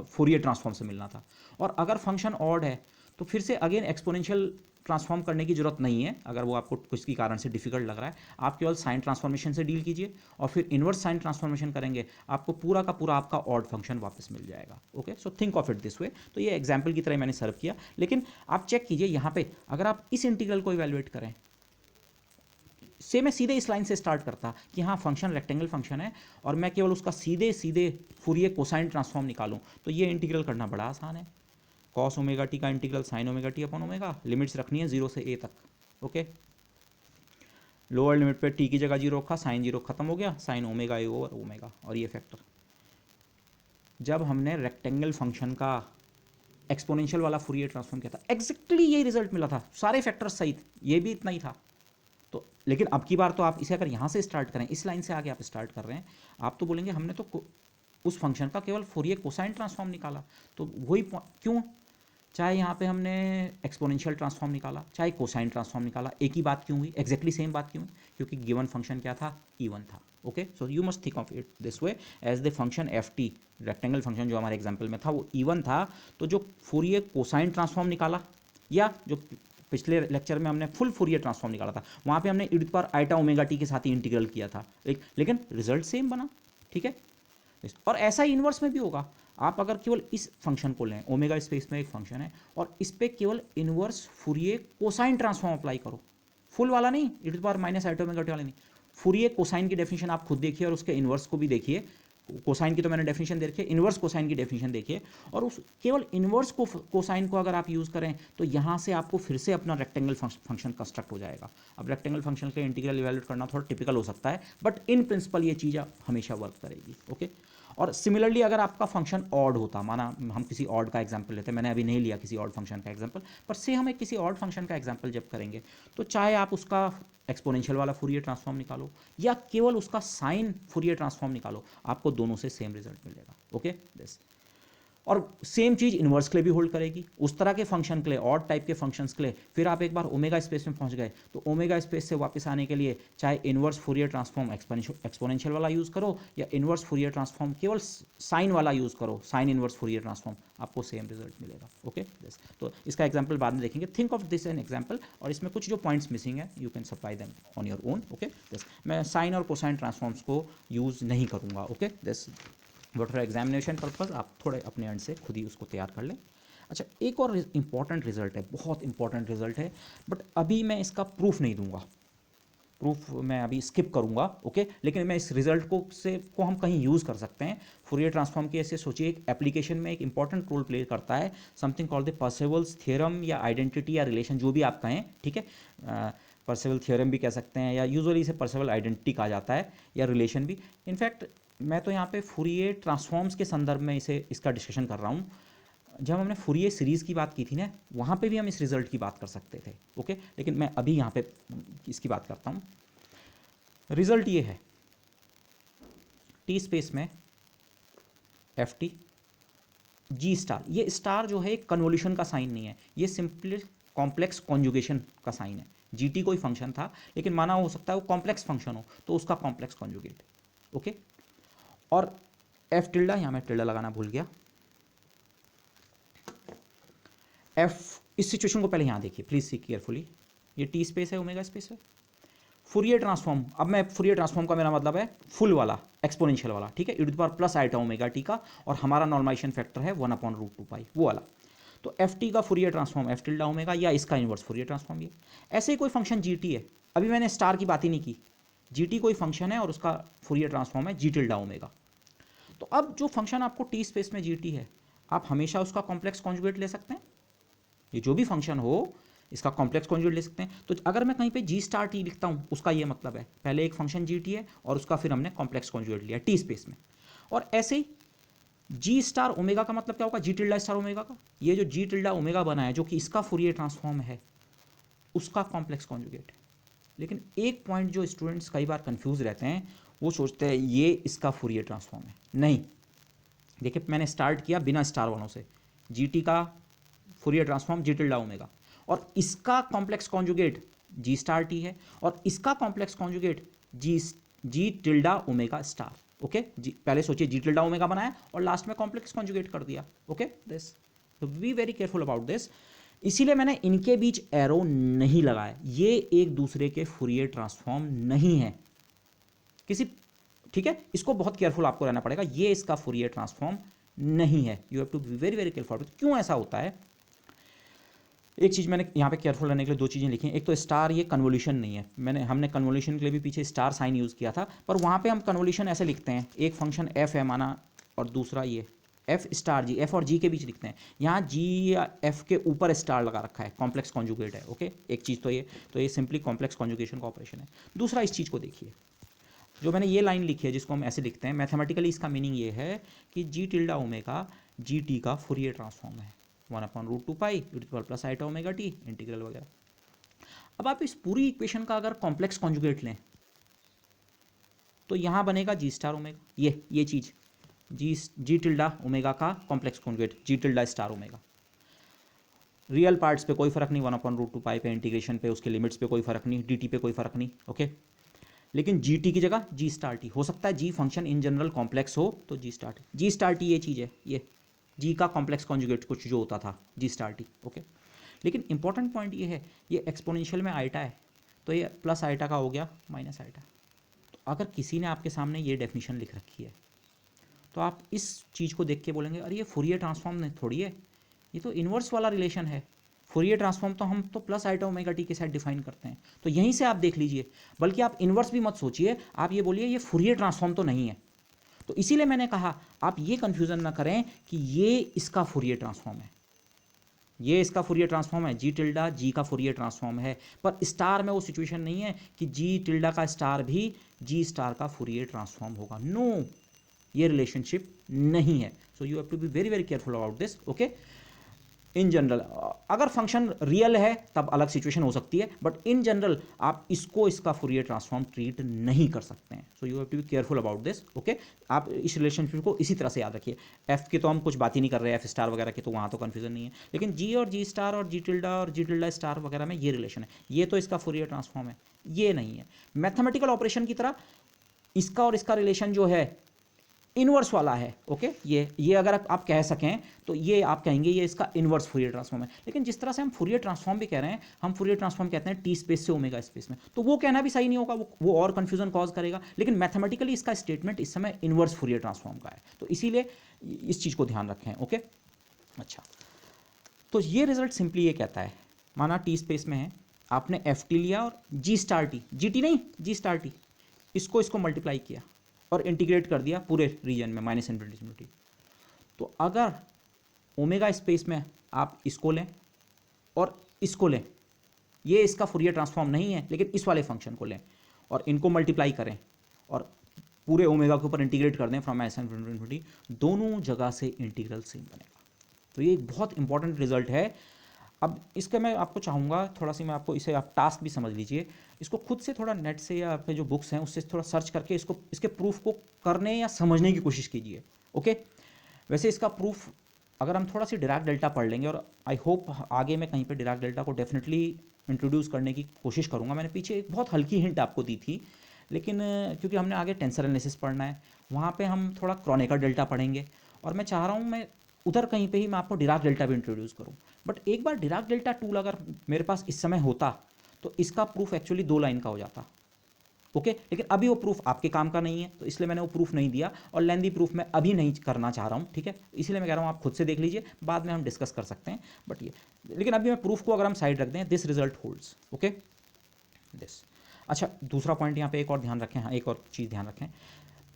Speaker 1: फूरियर ट्रांसफॉर्म से मिलना था। और अगर फंक्शन ऑड है तो फिर से अगेन एक्सपोनेंशियल ट्रांसफॉर्म करने की जरूरत नहीं है, अगर वो आपको किसी कारण से डिफिकल्ट लग रहा है। आप केवल साइन ट्रांसफॉर्मेशन से डील कीजिए और फिर इन्वर्स साइन ट्रांसफॉर्मेशन करेंगे, आपको पूरा का पूरा आपका ऑड फंक्शन वापस मिल जाएगा। Okay, so think of it this वे। तो ये एग्जाम्पल की तरह मैंने सर्व किया, लेकिन आप चेक कीजिए यहाँ पे, अगर आप इस इंटीग्रल को इवेल्युएट करें, से मैं सीधे इस लाइन से स्टार्ट करता कि हाँ फंक्शन रेक्टेंगल फंक्शन है और मैं केवल उसका सीधे सीधे फूरियर कोसाइन ट्रांसफॉर्म निकालूं, तो ये इंटीग्रल करना बड़ा आसान है। कॉस ओमेगा टी का integral sign omega T upon omega, limits रखनी है 0 से a तक। ओके, लोअर लिमिट पे t की जगह 0 रखा, साइन 0 खत्म हो गया, साइन ओमेगा ए ओवर ओमेगा, और ये फैक्टर। जब हमने रेक्टेंगल फंक्शन का एक्सपोनेंशियल वाला फूरियर ट्रांसफॉर्म किया था, एग्जैक्टली यही रिजल्ट मिला था, सारे फैक्टर्स सही थे, ये भी इतना ही था। तो लेकिन अब की बार तो आप इसे अगर यहाँ से स्टार्ट करें, इस लाइन से आगे आप स्टार्ट कर रहे हैं, आप तो बोलेंगे हमने तो उस फंक्शन का केवल फूरियर कोसाइन ट्रांसफॉर्म निकाला। तो वही क्यों, चाहे यहाँ पे हमने एक्सपोनेंशियल ट्रांसफॉर्म निकाला चाहे कोसाइन ट्रांसफॉर्म निकाला, एक ही बात क्यों हुई, एग्जैक्टली सेम बात क्यों हुई, क्योंकि गिवन फंक्शन क्या था, इवन था। Okay, so you must think of it this way, as the function F T, rectangle function जो हमारे एग्जाम्पल में था वो इवन था, तो जो फूरियर कोसाइन ट्रांसफॉर्म निकाला, या जो पिछले लेक्चर में हमने फुल फूरियर ट्रांसफॉर्म निकाला था, वहाँ पे हमने e ओमेगा टी के साथ ही इंटीग्रल किया था, लेकिन रिजल्ट सेम बना। ठीक है, और ऐसा ही इन्वर्स में भी होगा। आप अगर केवल इस फंक्शन को लें, ओमेगा स्पेस में एक फंक्शन है, और इस पे केवल inverse Fourier cosine transform apply करो, फुल वाला नहीं, e ओमेगा टी वाला नहीं, फूरियर कोसाइन की डेफिनेशन आप खुद देखिए और उसके इन्वर्स को भी देखिए। कोसाइन की तो मैंने डेफिनेशन दे रखी है, इन्वर्स कोसाइन की डेफिनेशन देखिए, और उस केवल इन्वर्स को कोसाइन को अगर आप यूज़ करें तो यहाँ से आपको फिर से अपना रेक्टेंगल फंक्शन कंस्ट्रक्ट हो जाएगा। अब रेक्टेंगल फंक्शन के इंटीग्रल इवैल्यूएट करना थोड़ा टिपिकल हो सकता है, बट इन प्रिंसिपल ये चीज़ हमेशा वर्क करेगी। ओके, और सिमिलरली अगर आपका फंक्शन ऑड होता, माना हम किसी ऑड का एग्जांपल लेते हैं, मैंने अभी नहीं लिया किसी ऑड फंक्शन का एग्जांपल, पर से हम एक किसी ऑड फंक्शन का एग्जांपल जब करेंगे तो चाहे आप उसका एक्सपोनेंशियल वाला फूरियर ट्रांसफॉर्म निकालो या केवल उसका साइन फूरियर ट्रांसफॉर्म निकालो, आपको दोनों से सेम रिजल्ट मिलेगा। ओके दिस, और सेम चीज़ इन्वर्स के लिए भी होल्ड करेगी, उस तरह के फंक्शन के लिए, और टाइप के फंक्शंस के लिए। फिर आप एक बार ओमेगा स्पेस में पहुंच गए तो ओमेगा स्पेस से वापस आने के लिए चाहे इन्वर्स फूरियर ट्रांसफॉर्म एक्सपोनेंशियल वाला यूज़ करो या इन्वर्स फूरियर ट्रांसफॉर्म केवल साइन वाला यूज़ करो, साइन इन्वर्स फूरियर ट्रांसफॉर्म, आपको सेम रिजल्ट मिलेगा। ओके तो इसका एग्जाम्पल बाद में देखेंगे। Think of this an example, और इसमें कुछ जो पॉइंट्स मिसिंग है you can supply them on your own. Okay मैं साइन और कोसाइन ट्रांसफॉर्म्स को यूज़ नहीं करूँगा। Okay this but for examination purpose आप थोड़े अपने एंड से खुद ही उसको तैयार कर लें। अच्छा, एक और इंपॉर्टेंट रिजल्ट है, बहुत इंपॉर्टेंट रिजल्ट है, बट अभी मैं इसका प्रूफ नहीं दूंगा, प्रूफ मैं अभी स्किप करूंगा। ओके लेकिन मैं इस रिजल्ट को हम कहीं यूज़ कर सकते हैं। फूरियर ट्रांसफॉर्म की ऐसे सोचिए एक एप्लीकेशन में एक इंपॉर्टेंट रोल प्ले करता है, समथिंग कॉल्ड द पर्सेवल्स थ्योरम या आइडेंटिटी या रिलेशन, जो भी आप कहें, ठीक है। पर्सेवल थ्योरम भी कह सकते हैं या यूजुअली इसे पर्सेवल आइडेंटिटी कहा जाता है, या रिलेशन भी। इनफैक्ट मैं तो यहाँ पे फूरियर ट्रांसफॉर्म्स के संदर्भ में इसका डिस्कशन कर रहा हूँ। जब हमने फूरियर सीरीज़ की बात की थी ना, वहाँ पे भी हम इस रिजल्ट की बात कर सकते थे। ओके लेकिन मैं अभी यहाँ पे इसकी बात करता हूँ। रिजल्ट ये है, टी स्पेस में एफ टी जी स्टार, ये स्टार जो है कन्वोल्यूशन का साइन नहीं है, ये सिंपली कॉम्प्लेक्स कॉन्जुगेशन का साइन है। जी टी कोई फंक्शन था लेकिन माना हो सकता है वो कॉम्प्लेक्स फंक्शन हो, तो उसका कॉम्प्लेक्स कॉन्जुगेट। ओके और एफ टिल्डा, यहाँ मैं टिल्डा लगाना भूल गया, एफ, इस सिचुएशन को पहले यहाँ देखिए प्लीज सी केयरफुली, ये टी स्पेस है, ओमेगा स्पेस है, फूरियर ट्रांसफॉर्म। अब मैं फूरियर ट्रांसफॉर्म का मेरा मतलब है फुल वाला एक्सपोनेंशियल वाला, ठीक है, e to the power plus eta omega T का, और हमारा नॉर्मलाइजेशन फैक्टर है 1/√2π वो वाला। तो एफ टी का Fourier transform F tilde omega, या इसका इन्वर्स फूरियर ट्रांसफॉर्म ये। ऐसे ही कोई फंक्शन जी टी है, अभी मैंने स्टार की बात ही नहीं की, जी टी कोई फंक्शन है और उसका फूरियर ट्रांसफॉर्म है जी टिल्डा ओमेगा। तो अब जो फंक्शन आपको टी स्पेस में जी टी है, आप हमेशा उसका कॉम्प्लेक्स कॉन्जुगेट ले सकते हैं, ये जो भी फंक्शन हो इसका कॉम्प्लेक्स कॉन्जुगेट ले सकते हैं। तो अगर मैं कहीं पे जी स्टार टी लिखता हूँ, उसका ये मतलब है पहले एक फंक्शन जी टी है और उसका फिर हमने कॉम्प्लेक्स कॉन्जुगेट लिया टी स्पेस में। और ऐसे ही जी स्टार ओमेगा का मतलब क्या होगा, जी टिल्डा स्टार ओमेगा का, ये जो जी टिल्डा ओमेगा बना है जो कि इसका फूरियर ट्रांसफॉर्म है, उसका कॉम्प्लेक्स कॉन्जुगेट है। लेकिन एक पॉइंट जो स्टूडेंट्स कई बार कंफ्यूज रहते हैं, वो सोचते हैं ये इसका फूरियर ट्रांसफॉर्म है। नहीं, देखिए मैंने स्टार्ट किया बिना स्टार वालों से, जी टी का फूरियर ट्रांसफॉर्म जी टिल्डा ओमेगा, और इसका कॉम्प्लेक्स कॉन्जुगेट जी स्टार टी है, और इसका complex conjugate G tilde omega star. Okay जी, पहले सोचिए जी टिल्डा ओमेगा बनाया और लास्ट में कॉम्प्लेक्स कॉन्जुगेट कर दिया। ओके दिस, तो be very careful about this. इसीलिए मैंने इनके बीच एरो नहीं लगाया, ये एक दूसरे के फूरियर ट्रांसफॉर्म नहीं है किसी, ठीक है, इसको बहुत केयरफुल आपको रहना पड़ेगा, ये इसका फूरियर ट्रांसफॉर्म नहीं है। You have to be very very careful. क्यों ऐसा होता है, एक चीज़ मैंने यहाँ पे केयरफुल रहने के लिए दो चीज़ें लिखी हैं। एक तो स्टार ये कन्वोल्यूशन नहीं है, हमने कन्वोल्यूशन के लिए भी पीछे स्टार साइन यूज़ किया था, पर वहाँ पे हम कन्वोल्यूशन ऐसे लिखते हैं, एक फंक्शन एफ है माना और दूसरा ये एफ स्टार जी, एफ और जी के बीच लिखते हैं, यहाँ जी या एफ के ऊपर स्टार लगा रखा है, कॉम्प्लेक्स कॉन्जुगेट है। ओके एक चीज़ तो ये सिंपली कॉम्प्लेक्स कॉन्जुगेशन का ऑपरेशन है। दूसरा इस चीज़ को देखिए, जो मैंने ये लाइन लिखी है जिसको हम ऐसे लिखते हैं, मैथमेटिकली इसका मीनिंग ये है कि G tilde omega G T का फूरियर ट्रांसफॉर्म है 1/√2π e to the power plus eta omega T integral वगैरह। अब आप इस पूरी इक्वेशन का अगर कॉम्प्लेक्स कॉन्जुगेट लें तो यहाँ बनेगा जी स्टार ओमेगा, ये चीज़ जी टिल्डा ओमेगा का complex conjugate G tilde star omega. Real parts पे कोई फर्क नहीं, 1/√2π पे, इंटीग्रेशन पे, उसके लिमिट्स पे कोई फर्क नहीं, dt पे कोई फर्क नहीं। ओके लेकिन जी टी की जगह जी स्टार टी हो सकता है, जी फंक्शन इन जनरल कॉम्प्लेक्स हो तो जी स्टार टी ये चीज़ है, ये जी का कॉम्प्लेक्स कॉन्जुगेट कुछ जो होता था जी स्टार टी। ओके लेकिन इंपॉर्टेंट पॉइंट ये है, ये एक्सपोनेंशियल में आइटा है तो ये प्लस आइटा का हो गया माइनस आइटा। तो अगर किसी ने आपके सामने ये डेफिनेशन लिख रखी है तो आप इस चीज़ को देख के बोलेंगे अरे ये फूरियर ट्रांसफॉर्म नहीं थोड़ी है, ये तो इन्वर्स वाला रिलेशन है। फूरियर ट्रांसफॉर्म तो हम तो प्लस आइटा ओमेगा टी के साथ डिफाइन करते हैं, तो यहीं से आप देख लीजिए। बल्कि आप इन्वर्स भी मत सोचिए, आप ये बोलिए ये फूरियर ट्रांसफॉर्म तो नहीं है। तो इसीलिए मैंने कहा आप ये कन्फ्यूज़न ना करें कि ये इसका फूरियर ट्रांसफॉर्म है, ये इसका फूरियर ट्रांसफॉर्म है, जी टिल्डा जी का फूरियर ट्रांसफॉर्म है, पर स्टार में वो सिचुएशन नहीं है कि जी टिल्डा का स्टार भी जी स्टार का फूरियर ट्रांसफॉर्म होगा। नो, ये रिलेशनशिप नहीं है। So you have to be very very careful about this. Okay in general अगर फंक्शन रियल है तब अलग सिचुएशन हो सकती है, बट इन जनरल आप इसको इसका फूरियर ट्रांसफॉर्म ट्रीट नहीं कर सकते हैं। So you have to be careful about this. Okay, आप इस रिलेशनशिप को इसी तरह से याद रखिए। एफ की तो हम कुछ बात ही नहीं कर रहे हैं, एफ स्टार वगैरह की तो वहाँ तो कन्फ्यूजन नहीं है, लेकिन जी और जी स्टार और जी टिल्डा स्टार वगैरह में ये रिलेशन है, ये तो इसका फूरियर ट्रांसफॉर्म है, ये नहीं है। मैथमेटिकल ऑपरेशन की तरह इसका और इसका रिलेशन जो है इनवर्स वाला है। ओके, ये अगर आप कह सकें तो ये आप कहेंगे ये इसका इनवर्स फूरियर ट्रांसफॉर्म है। लेकिन जिस तरह से हम फूरियर ट्रांसफॉर्म भी कह रहे हैं, हम फूरियर ट्रांसफॉर्म कहते हैं टी स्पेस से ओमेगा स्पेस में, तो वो कहना भी सही नहीं होगा, वो और कन्फ्यूजन कॉज करेगा। लेकिन मैथमेटिकली इसका स्टेटमेंट इस समय इनवर्स फूरियर ट्रांसफॉर्म का है, तो इसीलिए इस चीज़ को ध्यान रखें। ओके, अच्छा, तो ये रिजल्ट सिंपली ये कहता है, माना टी स्पेस में है, आपने एफ टी लिया और जी स्टार टी, जी टी नहीं जी स्टार टी, इसको मल्टीप्लाई किया और इंटीग्रेट कर दिया पूरे रीजन में माइनस इन्फिनिटी। तो अगर ओमेगा स्पेस में आप इसको लें और इसको लें, ये इसका फूरियर ट्रांसफॉर्म नहीं है, लेकिन इस वाले फंक्शन को लें और इनको मल्टीप्लाई करें और पूरे ओमेगा के ऊपर इंटीग्रेट कर दें फ्रॉम माइनस इन्फिनिटी, दोनों जगह से इंटीग्रल सेम बनेगा। तो ये एक बहुत इंपॉर्टेंट रिजल्ट है। अब इसके मैं आपको चाहूँगा थोड़ा सी, मैं आपको इसे आप टास्क भी समझ लीजिए, इसको खुद से थोड़ा नेट से या आपके जो बुक्स हैं उससे थोड़ा सर्च करके इसके प्रूफ को करने या समझने की कोशिश कीजिए। ओके, वैसे इसका प्रूफ अगर हम थोड़ा सी डिराक डेल्टा पढ़ लेंगे, और आई होप आगे मैं कहीं पे डिराक डेल्टा को डेफिनेटली इंट्रोड्यूस करने की कोशिश करूँगा। मैंने पीछे एक बहुत हल्की हिंट आपको दी थी, लेकिन क्योंकि हमने आगे टेंसर एनालिसिस पढ़ना है, वहाँ पे हम थोड़ा क्रॉनिकल डेल्टा पढ़ेंगे, और मैं चाह रहा हूँ मैं उधर कहीं पे ही मैं आपको डिराक डेल्टा भी इंट्रोड्यूस करूँ। बट एक बार डिराक डेल्टा टूल अगर मेरे पास इस समय होता तो इसका प्रूफ एक्चुअली 2 लाइन का हो जाता। ओके, लेकिन अभी वो प्रूफ आपके काम का नहीं है, तो इसलिए मैंने वो प्रूफ नहीं दिया, और लेंदी प्रूफ मैं अभी नहीं करना चाह रहा हूँ। ठीक है, इसलिए मैं कह रहा हूँ आप खुद से देख लीजिए, बाद में हम डिस्कस कर सकते हैं। बट ये, लेकिन अभी मैं प्रूफ को अगर हम साइड रख दें, this result holds. Okay, this. अच्छा, दूसरा पॉइंट यहाँ पे एक और ध्यान रखें, हाँ एक और चीज़ ध्यान रखें,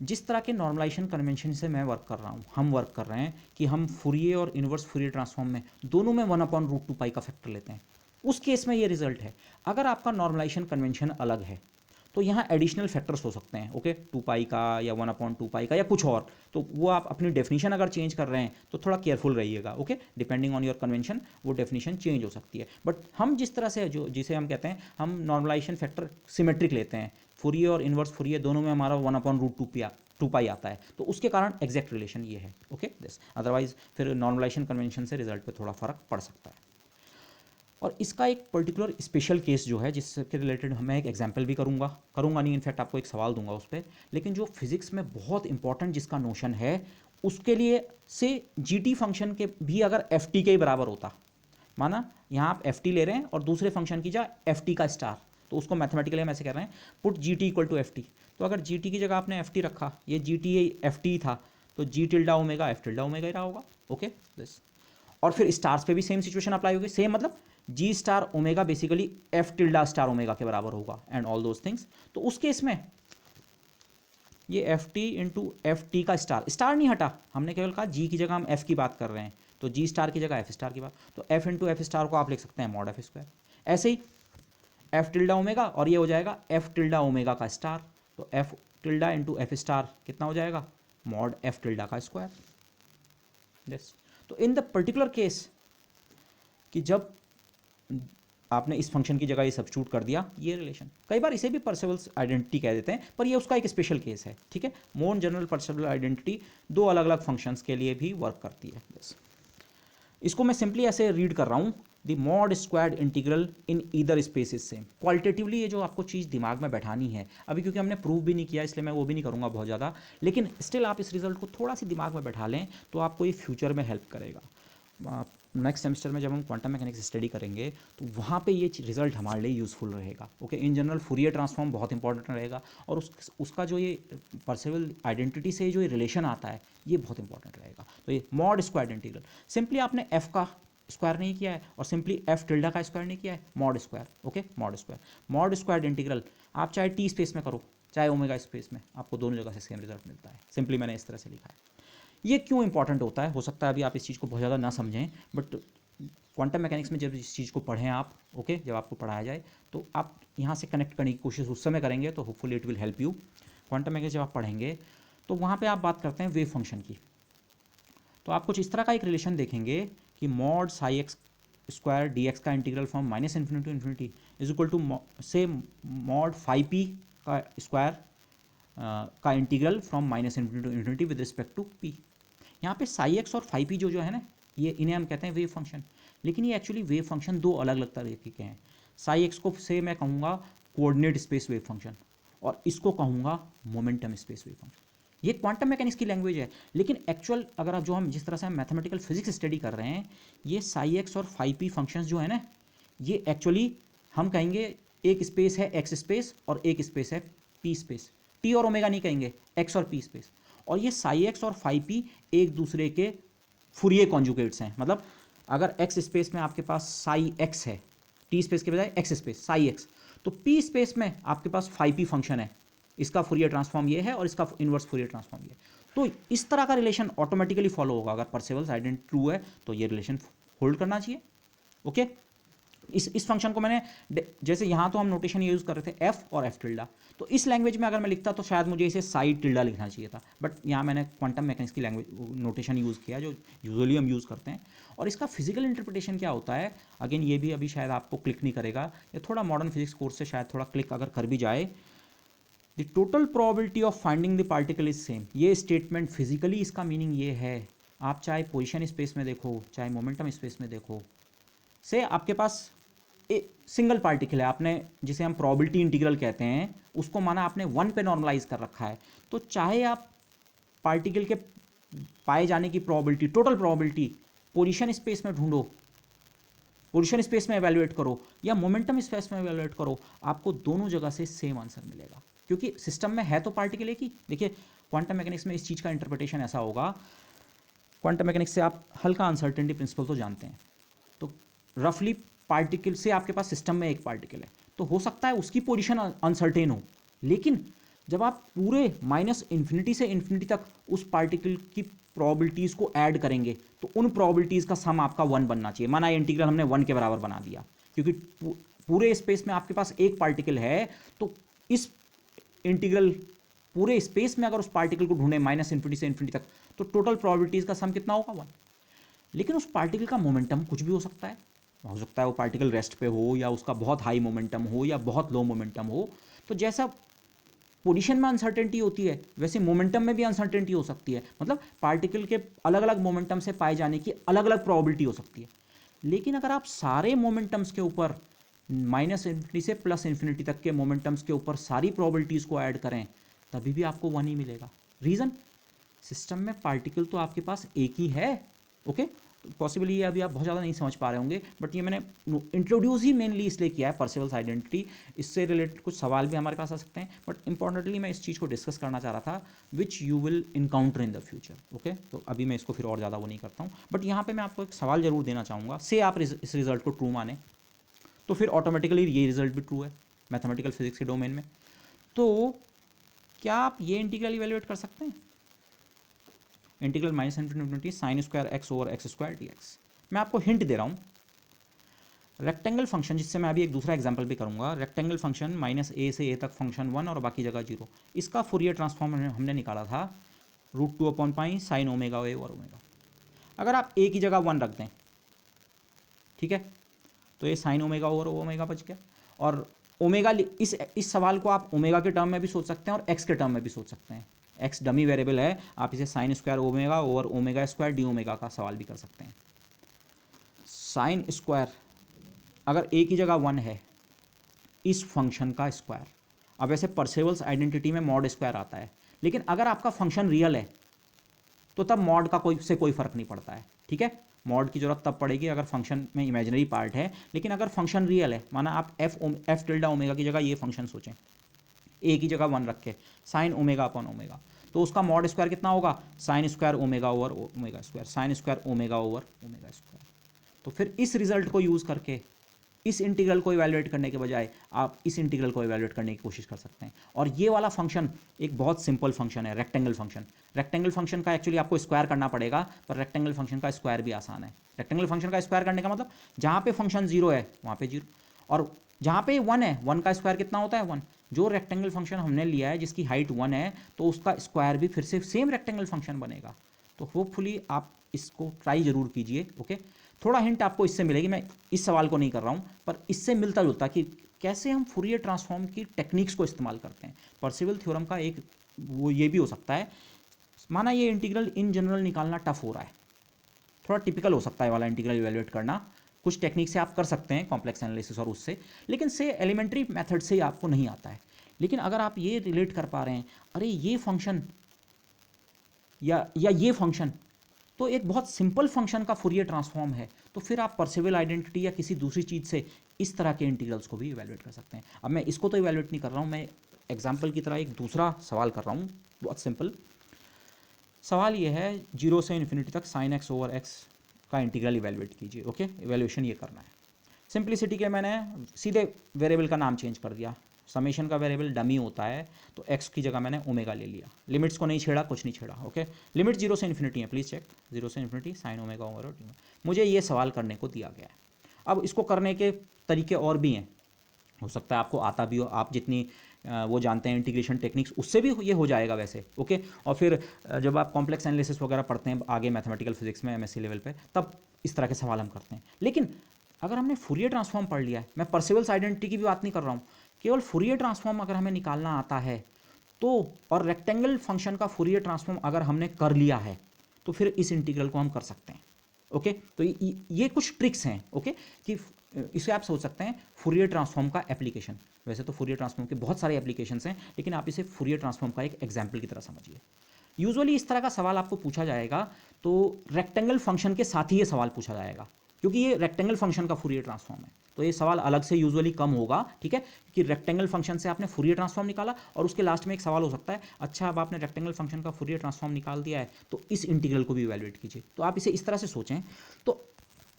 Speaker 1: जिस तरह के नॉर्मलाइजेशन कन्वेंशन से मैं वर्क कर रहा हूँ, हम वर्क कर रहे हैं कि हम फूरियर और इन्वर्स फूरियर ट्रांसफॉर्म में दोनों में 1/√2 का फैक्टर लेते हैं, उस केस में ये रिजल्ट है। अगर आपका नॉर्मलाइजेशन कन्वेंशन अलग है तो यहाँ एडिशनल फैक्टर्स हो सकते हैं। ओके, 2 का या 1/2 का या कुछ और, तो वो आप अपनी डेफिनेशन अगर चेंज कर रहे हैं तो थोड़ा केयरफुल रहिएगा। Okay, depending on your convention वो डेफिनेशन चेंज हो सकती है। बट हम जिस तरह से जो जिसे हम कहते हैं, हम नॉर्मलाइजेशन फैक्टर सिमेट्रिक लेते हैं, फूरियर और इन्वर्स फूरियर दोनों में हमारा 1/√2 आता है, तो उसके कारण एग्जैक्ट रिलेशन ये है। Okay, this. अदरवाइज फिर नॉर्मलाइजेशन कन्वेंशन से रिजल्ट पे थोड़ा फर्क पड़ सकता है। और इसका एक पर्टिकुलर स्पेशल केस जो है, जिसके रिलेटेड मैं एक एग्जांपल भी करूँगा नहीं, इनफैक्ट आपको एक सवाल दूंगा उस पर, लेकिन जो फिजिक्स में बहुत इंपॉर्टेंट जिसका नोशन है, उसके लिए से जीटी फंक्शन के भी अगर एफ टी के ही बराबर होता, माना यहाँ आप एफ टी ले रहे हैं और दूसरे फंक्शन की जगह एफ टी का स्टार, तो उसको मैथमेटिकली हम ऐसे कह रहे हैं put G T equal to F T. तो अगर जी टी की जगह आपने एफ टी रखा, ये जी टी एफ टी था, तो G tilde omega f tilde omega ही रहा होगा। Okay, this. और फिर स्टार्स पे भी सेम सिचुएशन अप्लाई होगी, सेम मतलब G star omega basically f tilde star omega के बराबर होगा, एंड ऑल दोज थिंग्स। तो उस केस में ये F T into F T का स्टार नहीं हटा, हमने केवल कहा जी की जगह हम एफ की बात कर रहे हैं, तो जी स्टार की जगह एफ स्टार की बात, तो एफ इंटू एफ स्टार को आप लिख सकते हैं मॉड एफ स्क्वायर। ऐसे ही एफ टिल्डा ओमेगा, और ये हो जाएगा एफ टिल्डा ओमेगा का स्टार, तो F tilde into F star कितना हो जाएगा, मॉड एफ टिल्डा का स्क्वायर। यस, तो इन द पर्टिकुलर केस कि जब आपने इस फंक्शन की जगह ये सब्स्टिट्यूट कर दिया, ये रिलेशन, कई बार इसे भी परसेवल्स आइडेंटिटी कह देते हैं, पर ये उसका एक स्पेशल केस है। ठीक है, मोर जनरल परसेवल आइडेंटिटी 2 अलग अलग फंक्शंस के लिए भी वर्क करती है। बस इसको मैं सिंपली ऐसे रीड कर रहा हूँ, the mod squared integral in either space is same. Qualitatively ये जो आपको चीज़ दिमाग में बैठानी है, अभी क्योंकि हमने प्रूव भी नहीं किया इसलिए मैं वो भी नहीं करूँगा बहुत ज़्यादा, लेकिन स्टिल आप इस रिजल्ट को थोड़ा सी दिमाग में बैठा लें तो आपको ये फ्यूचर में हेल्प करेगा। नेक्स्ट सेमेस्टर में जब हम क्वांटम मैकेनिक्स स्टडी करेंगे तो वहाँ पे ये रिजल्ट हमारे लिए यूज़फुल रहेगा। Okay, in general Fourier transform बहुत इंपॉर्टेंट रहेगा, और उसका जो ये परसेवल आइडेंटिटी से जो ये रिलेशन आता है ये बहुत इंपॉर्टेंट रहेगा। तो ये मॉड स्क्वायर्ड इंटीग्रल, सिंपली आपने एफ का स्क्वायर नहीं किया है और सिंपली एफ टिल्डा का स्क्वायर नहीं किया है, mod square. Okay, mod squared integral आप चाहे टी स्पेस में करो चाहे ओमेगा स्पेस में, आपको दोनों जगह से सेम रिजल्ट मिलता है। सिंपली मैंने इस तरह से लिखा है। ये क्यों इंपॉर्टेंट होता है, हो सकता है अभी आप इस चीज़ को बहुत ज़्यादा ना समझें, बट क्वांटम मैकेनिक्स में जब इस चीज़ को पढ़ें आप, ओके, जब आपको पढ़ाया जाए तो आप यहाँ से कनेक्ट करने की कोशिश उस समय करेंगे, तो hopefully it will help you. Quantum mechanics जब आप पढ़ेंगे तो वहाँ पे आप बात करते हैं वेव फंक्शन की, तो आप कुछ इस तरह का एक रिलेशन देखेंगे कि mod psi x square d x का integral from minus infinity to infinity is equal to से मॉड फाइव पी का स्क्वायर का integral from minus infinity to infinity with respect to p. यहाँ पे साई एक्स और phi p जो है ना, ये इन्हें हम कहते हैं वेव फंक्शन, लेकिन ये एक्चुअली वेव फंक्शन दो अलग अलग तरीके के हैं। साई एक्स को से मैं कहूँगा कोऑर्डिनेट स्पेस वेव फंक्शन, और इसको कहूँगा मोमेंटम स्पेस वेव फंक्शन। ये क्वांटम मैकेनिक्स की लैंग्वेज है, लेकिन एक्चुअल अगर आप जो हम जिस तरह से हम मैथमेटिकल फिजिक्स स्टडी कर रहे हैं, ये साई एक्स और फाइव पी फंक्शंस जो है ना, ये एक्चुअली हम कहेंगे एक स्पेस है एक्स स्पेस और एक स्पेस है पी स्पेस। टी और ओमेगा नहीं कहेंगे, एक्स और पी स्पेस। और ये साई एक्स और फाइव पी एक दूसरे के फुरिये कॉन्जुगेट्स हैं। मतलब अगर एक्स स्पेस में आपके पास साई एक्स है, टी स्पेस के बजाय एक्स स्पेस साई एक्स, तो पी स्पेस में आपके पास फाइव पी फंक्शन है, इसका फुरियर ट्रांसफॉर्म ये है और इसका इन्वर्स फुरियर ट्रांसफॉर्म ये है। तो इस तरह का रिलेशन ऑटोमेटिकली फॉलो होगा। अगर परसेवल्स आइडेंटिटी ट्रू है तो ये रिलेशन होल्ड करना चाहिए। ओके, इस फंक्शन को मैंने जैसे यहाँ तो हम नोटेशन यूज़ कर रहे थे एफ और एफ टिल्डा, तो इस लैंग्वेज में अगर मैं लिखता तो शायद मुझे इसे साई टिल्डा लिखना चाहिए था, बट यहाँ मैंने क्वांटम मैकेनिक्स की लैंग्वेज नोटेशन यूज़ किया जो यूजुअली हम यूज़ करते हैं। और इसका फिजिकल इंटरप्रिटेशन क्या होता है, अगेन ये भी अभी शायद आपको क्लिक नहीं करेगा, या थोड़ा मॉडर्न फिजिक्स कोर्स से शायद थोड़ा क्लिक अगर कर भी जाए। The total probability of finding the particle is same, ये स्टेटमेंट फिजिकली इसका मीनिंग ये है, आप चाहे पोजिशन स्पेस में देखो चाहे मोमेंटम स्पेस में देखो, से आपके पास एक सिंगल पार्टिकल है, आपने जिसे हम प्रोबेबिलिटी इंटीग्रल कहते हैं उसको माना आपने वन पे नॉर्मलाइज कर रखा है, तो चाहे आप पार्टिकल के पाए जाने की probability, total probability position space में ढूंढो, पोजीशन स्पेस में एवेल्युएट करो या मोमेंटम स्पेस में एवेल्युएट करो, आपको दोनों जगह से सेम आंसर मिलेगा, क्योंकि सिस्टम में है तो पार्टिकल एक ही। देखिए क्वांटम मैकेनिक्स में इस चीज़ का इंटरप्रिटेशन ऐसा होगा, क्वांटम मैकेनिक्स से आप हल्का अनसर्टेनिटी प्रिंसिपल तो जानते हैं, तो रफली पार्टिकल से आपके पास सिस्टम में एक पार्टिकल है, तो हो सकता है उसकी पोजीशन अनसर्टेन हो, लेकिन जब आप पूरे माइनस इन्फिनिटी से इन्फिनिटी तक उस पार्टिकल की प्रोबेबिलिटीज़ को ऐड करेंगे तो उन प्रोबेबिलिटीज़ का सम आपका वन बनना चाहिए। माना ये इंटीग्रल हमने वन के बराबर बना दिया, क्योंकि पूरे स्पेस में आपके पास एक पार्टिकल है, तो इस इंटीग्रल पूरे स्पेस में अगर उस पार्टिकल को ढूंढे माइनस इन्फिनिटी से इन्फिनिटी तक, तो टोटल प्रोबेबिलिटीज़ का सम कितना होगा, वन। लेकिन उस पार्टिकल का मोमेंटम कुछ भी हो सकता है वो पार्टिकल रेस्ट पे हो या उसका बहुत हाई मोमेंटम हो या बहुत लो मोमेंटम हो। तो जैसा पोजीशन में अनसर्टेनिटी होती है वैसे मोमेंटम में भी अनसर्टेनिटी हो सकती है, मतलब पार्टिकल के अलग अलग मोमेंटम से पाए जाने की अलग अलग प्रोबेबिलिटी हो सकती है। लेकिन अगर आप सारे मोमेंटम्स के ऊपर माइनस इन्फिनिटी से प्लस इन्फिनिटी तक के मोमेंटम्स के ऊपर सारी प्रोबेबिलिटीज़ को ऐड करें तभी भी आपको वन ही मिलेगा। रीज़न, सिस्टम में पार्टिकल तो आपके पास एक ही है। ओके, पॉसिबली ये अभी आप बहुत ज़्यादा नहीं समझ पा रहे होंगे, बट ये मैंने इंट्रोड्यूस ही मेनली इसलिए किया है परसेवल्स आइडेंटिटी। इससे रिलेटेड कुछ सवाल भी हमारे पास आ सकते हैं, बट इंपॉर्टेंटली मैं इस चीज़ को डिस्कस करना चाह रहा था which you will encounter in the future. Okay, तो अभी मैं इसको फिर और ज़्यादा वो नहीं करता हूँ, बट यहाँ पर मैं आपको एक सवाल जरूर देना चाहूँगा। से आप इस रिजल्ट को ट्रू माने तो फिर ऑटोमेटिकली ये रिजल्ट भी ट्रू है मैथमेटिकल फिजिक्स के डोमेन में, तो क्या आप ये इंटीग्रल इवेल्युएट कर सकते हैं, integral minus infinity sine square x over x square d x. मैं आपको हिंट दे रहा हूँ, रेक्टेंगल फंक्शन, जिससे मैं अभी एक दूसरा एग्जांपल भी करूँगा, रेक्टेंगल फंक्शन माइनस ए से ए तक फंक्शन वन और बाकी जगह जीरो, इसका फुरियर ट्रांसफॉर्म हमने निकाला था √2/π साइन ओमेगा ए और ओमेगा। अगर आप ए की जगह वन रख दें, ठीक है, तो ये साइन ओमेगा ओवर ओमेगा बच गया। और ओमेगा, इस सवाल को आप ओमेगा के टर्म में भी सोच सकते हैं और एक्स के टर्म में भी सोच सकते हैं। एक्स डमी वेरिएबल है, आप इसे sine square omega over omega square D omega का सवाल भी कर सकते हैं। साइन स्क्वायर अगर ए की जगह वन है, इस फंक्शन का स्क्वायर, अब ऐसे परसेवल्स आइडेंटिटी में मॉड स्क्वायर आता है, लेकिन अगर आपका फंक्शन रियल है तो तब मॉड का कोई फर्क नहीं पड़ता है। ठीक है, मॉड की जरूरत तब पड़ेगी अगर फंक्शन में इमेजिनरी पार्ट है, लेकिन अगर फंक्शन रियल है, माना आप एफ टिल्डा ओमेगा की जगह ये फंक्शन सोचें, ए की जगह वन रखे साइन ओमेगा अपॉन ओमेगा, तो उसका मॉड स्क्वायर कितना होगा, sine square omega over omega square, sine square omega over omega square. तो फिर इस रिजल्ट को यूज़ करके इस इंटीग्रल को इवैल्यूएट करने के बजाय आप इस इंटीग्रल को इवैल्यूएट करने की कोशिश कर सकते हैं। और ये वाला फंक्शन एक बहुत सिंपल फंक्शन है, रेक्टेंगल फंक्शन। रेक्टेंगल फंक्शन का एक्चुअली आपको स्क्वायर करना पड़ेगा, पर रेक्टेंगल फंक्शन का स्क्वायर भी आसान है। रेक्टेंगल फंक्शन का स्क्वायर करने का मतलब जहाँ पे फंक्शन जीरो है वहाँ पे जीरो, और जहाँ पे वन है वन का स्क्वायर कितना होता है, वन। जो रेक्टेंगल फंक्शन हमने लिया है जिसकी हाइट वन है, तो उसका स्क्वायर भी फिर से सेम रेक्टेंगल फंक्शन बनेगा। तो होपफुली आप इसको ट्राई जरूर कीजिए। ओके, थोड़ा हिंट आपको इससे मिलेगी, मैं इस सवाल को नहीं कर रहा हूँ पर इससे मिलता जुलता कि कैसे हम फूरियर ट्रांसफॉर्म की टेक्निक्स को इस्तेमाल करते हैं। पर्सिवल थ्योरम का एक वो ये भी हो सकता है, माना ये इंटीग्रल इन जनरल निकालना टफ हो रहा है, थोड़ा टिपिकल हो सकता है वाला इंटीग्रल इवेल्युएट करना, कुछ टेक्निक से आप कर सकते हैं कॉम्प्लेक्स एनालिसिस और उससे, लेकिन से एलिमेंट्री मेथड से आपको नहीं आता है। लेकिन अगर आप ये रिलेट कर पा रहे हैं, अरे ये फंक्शन या ये फंक्शन तो एक बहुत सिंपल फंक्शन का फूरियर ट्रांसफॉर्म है, तो फिर आप पर्सिवल आइडेंटिटी या किसी दूसरी चीज़ से इस तरह के इंटीग्रल्स को भी इवेल्युएट कर सकते हैं। अब मैं इसको तो इवेल्युएट नहीं कर रहा हूँ, मैं एग्जाम्पल की तरह एक दूसरा सवाल कर रहा हूँ, बहुत सिंपल सवाल ये है, 0 से इन्फिनिटी तक साइन एक्स ओवर एक्स का इंटीग्रल इवेल्युएट कीजिए। ओके, इवेल्युएशन ये करना है। सिंप्लिसिटी के मैंने सीधे वेरिएबल का नाम चेंज कर दिया, समेशन का वेरिएबल डमी होता है तो एक्स की जगह मैंने ओमेगा ले लिया, लिमिट्स को नहीं छेड़ा, कुछ नहीं छेड़ा। ओके, लिमिट 0 से इन्फिनिटी है, प्लीज़ चेक, 0 से infinity sine omega over T. मुझे ये सवाल करने को दिया गया है। अब इसको करने के तरीके और भी हैं, हो सकता है आपको आता भी हो, आप जितनी वो जानते हैं इंटीग्रेशन टेक्निक्स, उससे भी ये हो जाएगा वैसे। ओके, और फिर जब आप कॉम्प्लेक्स एनालिसिस वगैरह पढ़ते हैं आगे मैथमेटिकल फिजिक्स में एमएससी लेवल पे, तब इस तरह के सवाल हम करते हैं। लेकिन अगर हमने फूरियर ट्रांसफॉर्म पढ़ लिया है, मैं परसिवल्स आइडेंटिटी की भी बात नहीं कर रहा हूँ, केवल फूरियर ट्रांसफॉर्म अगर हमें निकालना आता है तो, और रेक्टेंगल फंक्शन का फूरियर ट्रांसफॉर्म अगर हमने कर लिया है, तो फिर इस इंटीग्रल को हम कर सकते हैं। ओके, तो ये कुछ ट्रिक्स हैं। ओके, कि इसे आप सोच सकते हैं फूरियर ट्रांसफॉर्म का एप्लीकेशन। वैसे तो फूरियर ट्रांसफॉर्म के बहुत सारे एप्लीकेशंस हैं, लेकिन आप इसे फूरियर ट्रांसफॉर्म का एक एग्जाम्पल की तरह समझिए। यूजुअली इस तरह का सवाल आपको पूछा जाएगा तो रेक्टेंगल फंक्शन के साथ ही ये सवाल पूछा जाएगा, क्योंकि ये रेक्टेंगल फंक्शन का फूरियर ट्रांसफॉर्म है, तो ये सवाल अलग से यूजुअली कम होगा। ठीक है, कि रेक्टेंगल फंक्शन से आपने फूरियर ट्रांसफॉर्म निकाला और उसके लास्ट में एक सवाल हो सकता है, अच्छा अब आपने रेक्टेंगल फंक्शन का फूरियर ट्रांसफॉर्म निकाल दिया है तो इस इंटीग्रल को भी इवैल्यूएट कीजिए। तो आप इसे इस तरह से सोचें। तो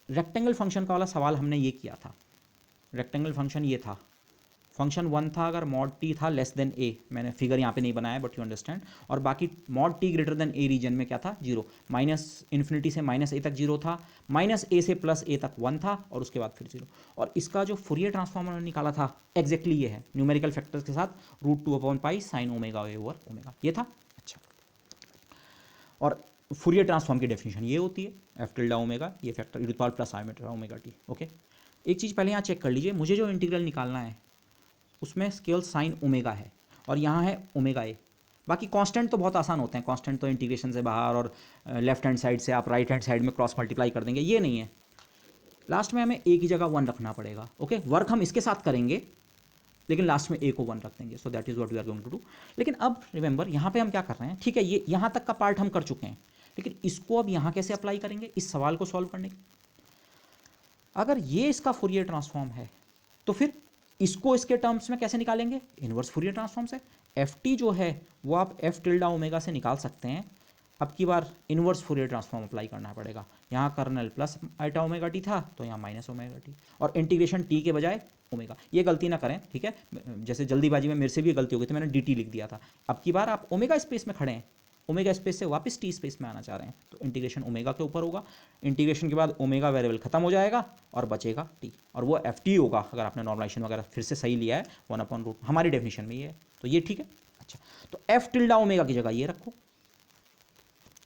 Speaker 1: रेक्टेंगल फंक्शन का वाला सवाल हमने ये किया था, रेक्टेंगल फंक्शन ये था, फंक्शन 1 था अगर मॉड टी था लेस देन ए, मैंने फिगर यहाँ पे नहीं बनाया बट यू अंडरस्टैंड, और बाकी मॉड टी ग्रेटर देन ए रीजन में क्या था, 0, माइनस इन्फिनिटी से माइनस ए तक 0 था, माइनस ए से प्लस ए तक 1 था, और उसके बाद फिर 0। और इसका जो फूरियर ट्रांसफॉर्म हमने निकाला था एग्जैक्टली ये है, न्यूमेरिकल फैक्टर्स के साथ √2/पाई साइन ओमेगा ओवर ओमेगा, ये था। अच्छा, और फूरियर ट्रांसफॉर्म की डेफिनेशन ये होती है, एफ टिल्डा ओमेगा, ये फैक्टर e प्लस आई मीटर ओमेगा टी। ओके, एक चीज़ पहले यहाँ चेक कर लीजिए, मुझे जो इंटीग्रल निकालना है उसमें केवल साइन ओमेगा है और यहाँ है ओमेगा ए। बाकी कांस्टेंट तो बहुत आसान होते हैं, कांस्टेंट तो इंटीग्रेशन से बाहर, और लेफ्ट हैंड साइड से आप राइट हैंड साइड में क्रॉस मल्टीप्लाई कर देंगे, ये नहीं है। लास्ट में हमें ए की जगह 1 रखना पड़ेगा। ओके, वर्क हम इसके साथ करेंगे लेकिन लास्ट में ए को 1 रख देंगे, so that is what we are going to do. लेकिन अब रिमेंबर यहाँ पे हम क्या कर रहे हैं, ठीक है, ये यहाँ तक का पार्ट हम कर चुके हैं, लेकिन इसको अब यहाँ कैसे अप्लाई करेंगे इस सवाल को सॉल्व करने के। अगर ये इसका फूरियर ट्रांसफॉर्म है तो फिर इसको इसके टर्म्स में कैसे निकालेंगे, इनवर्स फूरियर ट्रांसफॉर्म से। एफ टी जो है वो आप एफ टिल्डा ओमेगा से निकाल सकते हैं, अब की बार इनवर्स फूरियर ट्रांसफॉर्म अप्लाई करना पड़ेगा। यहाँ kernel plus eta omega T था तो यहाँ माइनस ओमेगा टी, और इंटीग्रेशन टी के बजाय ओमेगा। ये गलती ना करें, ठीक है, जैसे जल्दीबाजी में मेरे से भी गलती हो गई थी, मैंने डी टी लिख दिया था। अब की बार आप ओमेगा स्पेस में खड़े हैं, ओमेगा स्पेस से वापस टी स्पेस में आना चाह रहे हैं, तो इंटीग्रेशन ओमेगा के ऊपर होगा। इंटीग्रेशन के बाद ओमेगा वेरिएबल खत्म हो जाएगा और बचेगा टी, और वो एफ टी होगा अगर आपने नॉर्मलाइजेशन वगैरह फिर से सही लिया है 1/√, हमारी डेफिनेशन में ये है, तो ये ठीक है। अच्छा, तो एफ टिल्डा ओमेगा की जगह ये रखो,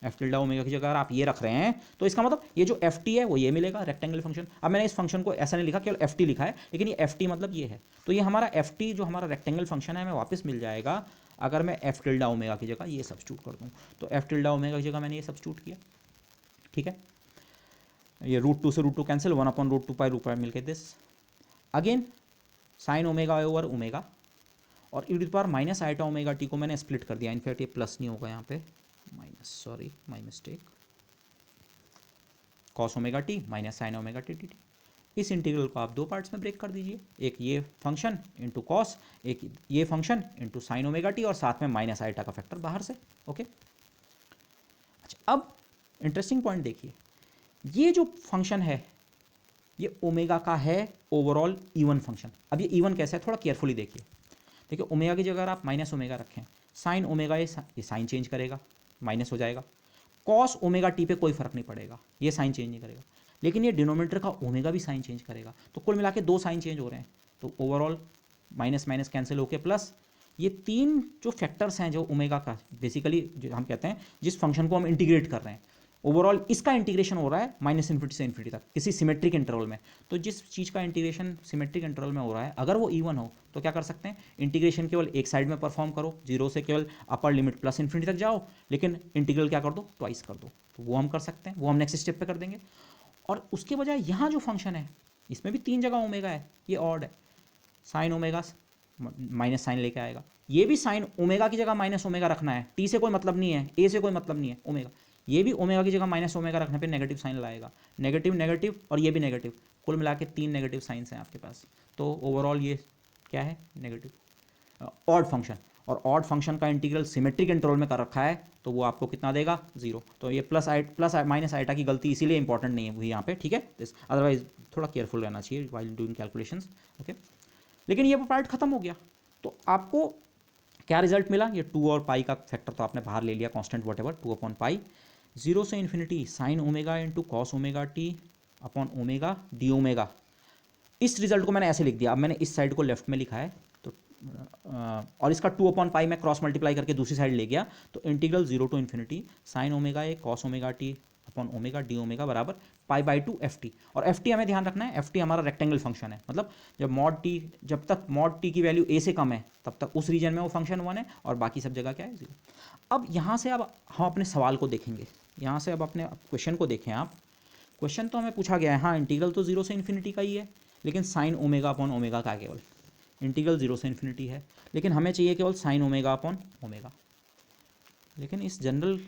Speaker 1: एफ टिल्डा ओमेगा की जगह अगर आप ये रख रहे हैं तो इसका मतलब ये जो एफ टी है वो ये मिलेगा, रेक्टेंगल फंक्शन। अब मैंने इस फंक्शन को ऐसा नहीं लिखा, केवल एफ टी लिखा है, लेकिन ये एफ टी मतलब ये है, तो ये हमारा एफ टी जो हमारा रेक्टेंगल फंक्शन है हमें वापस मिल जाएगा अगर मैं एफ टिल्डा ओमेगा की जगह ये सब्स्टिट्यूट कर दूँ। तो एफ टिल्डा ओमेगा की जगह मैंने ये सब्स्टिट्यूट किया, ठीक है, ये √2 से √2 कैंसिल, 1/√2 मिल के this again sine omega over omega, और e minus iota omega T को मैंने स्प्लिट कर दिया, इनफैक्ट ये प्लस नहीं होगा यहाँ पे, minus, sorry my mistake, cos omega T minus sign omega T T T. इस इंटीग्रल को आप 2 पार्ट्स में ब्रेक कर दीजिए, एक ये फंक्शन इंटू कॉस, एक ये function into sine omega T, और साथ में माइनस आइटा का फैक्टर बाहर से। ओके, अच्छा, अब इंटरेस्टिंग पॉइंट देखिए, ये जो फंक्शन है ये ओमेगा का है ओवरऑल इवन फंक्शन। अब ये इवन कैसा है थोड़ा केयरफुली देखिए, देखिए ओमेगा की जगह आप माइनस ओमेगा रखें, साइन ओमेगा ये साइन चेंज करेगा, माइनस हो जाएगा, कॉस ओमेगा टी पे कोई फर्क नहीं पड़ेगा, ये साइन चेंज नहीं करेगा, लेकिन ये डिनोमिनेटर का ओमेगा भी साइन चेंज करेगा, तो कुल मिला के 2 साइन चेंज हो रहे हैं, तो ओवरऑल माइनस माइनस कैंसिल होके प्लस, ये 3 जो फैक्टर्स हैं जो ओमेगा का बेसिकली जो हम कहते हैं जिस फंक्शन को हम इंटीग्रेट कर रहे हैं, ओवरऑल इसका इंटीग्रेशन हो रहा है -∞ से इन्फिनिटी तक किसी सिमेट्रिक इंटरवल में। तो जिस चीज़ का इंटीग्रेशन सिमेट्रिक इंटरवल में हो रहा है, अगर वो इवन हो तो क्या कर सकते हैं, इंटीग्रेशन केवल एक साइड में परफॉर्म करो, 0 से केवल अपर लिमिट +∞ तक जाओ, लेकिन इंटीग्रल क्या कर दो, ट्वाइस कर दो। तो वो हम कर सकते हैं, वो हम नेक्स्ट स्टेप पे कर देंगे। और उसके बजाय यहाँ जो फंक्शन है इसमें भी 3 जगह ओमेगा है, ये ऑड है, साइन ओमेगा माइनस साइन लेके आएगा, ये भी साइन ओमेगा की जगह माइनस ओमेगा रखना है, टी से कोई मतलब नहीं है, ए से कोई मतलब नहीं है, ओमेगा, ये भी ओमेगा की जगह माइनस ओमेगा रखने पे नेगेटिव साइन लाएगा, नेगेटिव नेगेटिव और ये भी नेगेटिव, कुल मिला के 3 नेगेटिव साइंस हैं आपके पास। तो ओवरऑल ये क्या है, नेगेटिव ऑड फंक्शन। और ऑड फंक्शन का इंटीग्रल सिमेट्रिक इंटरवल में कर रखा है तो वो आपको कितना देगा, 0। तो ये प्लस माइनस आइटा की गलती इसीलिए इंपॉर्टेंट नहीं है हुई यहाँ पे, ठीक है, अदरवाइज थोड़ा केयरफुल रहना चाहिए वाइल डूइंग कैलकुलेशंस, ओके। लेकिन ये पार्ट खत्म हो गया, तो आपको क्या रिजल्ट मिला, ये 2 और पाई का फैक्टर तो आपने बाहर ले लिया, कांस्टेंट वॉटेवर 2/पाई, 0 से infinity sine omega into cos omega T upon omega D omega. इस रिजल्ट को मैंने ऐसे लिख दिया, अब मैंने इस साइड को लेफ्ट में लिखा है, तो और इसका 2/पाई मैं क्रॉस मल्टीप्लाई करके दूसरी साइड ले गया, तो integral 0 to infinity sine omega A cos omega T upon omega D omega बराबर π/2 ft। और ft हमें ध्यान रखना है, ft हमारा रेक्टेंगल फंक्शन है, मतलब जब तक मॉड टी की वैल्यू a से कम है तब तक उस रीजन में वो फंक्शन 1 है, और बाकी सब जगह क्या है, 0। अब यहाँ से अब हम अपने सवाल को देखेंगे, यहाँ से अब अपने क्वेश्चन को देखें आप। क्वेश्चन तो हमें पूछा गया है, हाँ इंटीग्रल तो 0 से इन्फिनिटी का ही है, लेकिन साइन ओमेगा अपॉन ओमेगा का केवल, इंटीग्रल 0 से इन्फिनिटी है, लेकिन हमें चाहिए केवल साइन ओमेगा अपॉन ओमेगा। लेकिन इस जनरल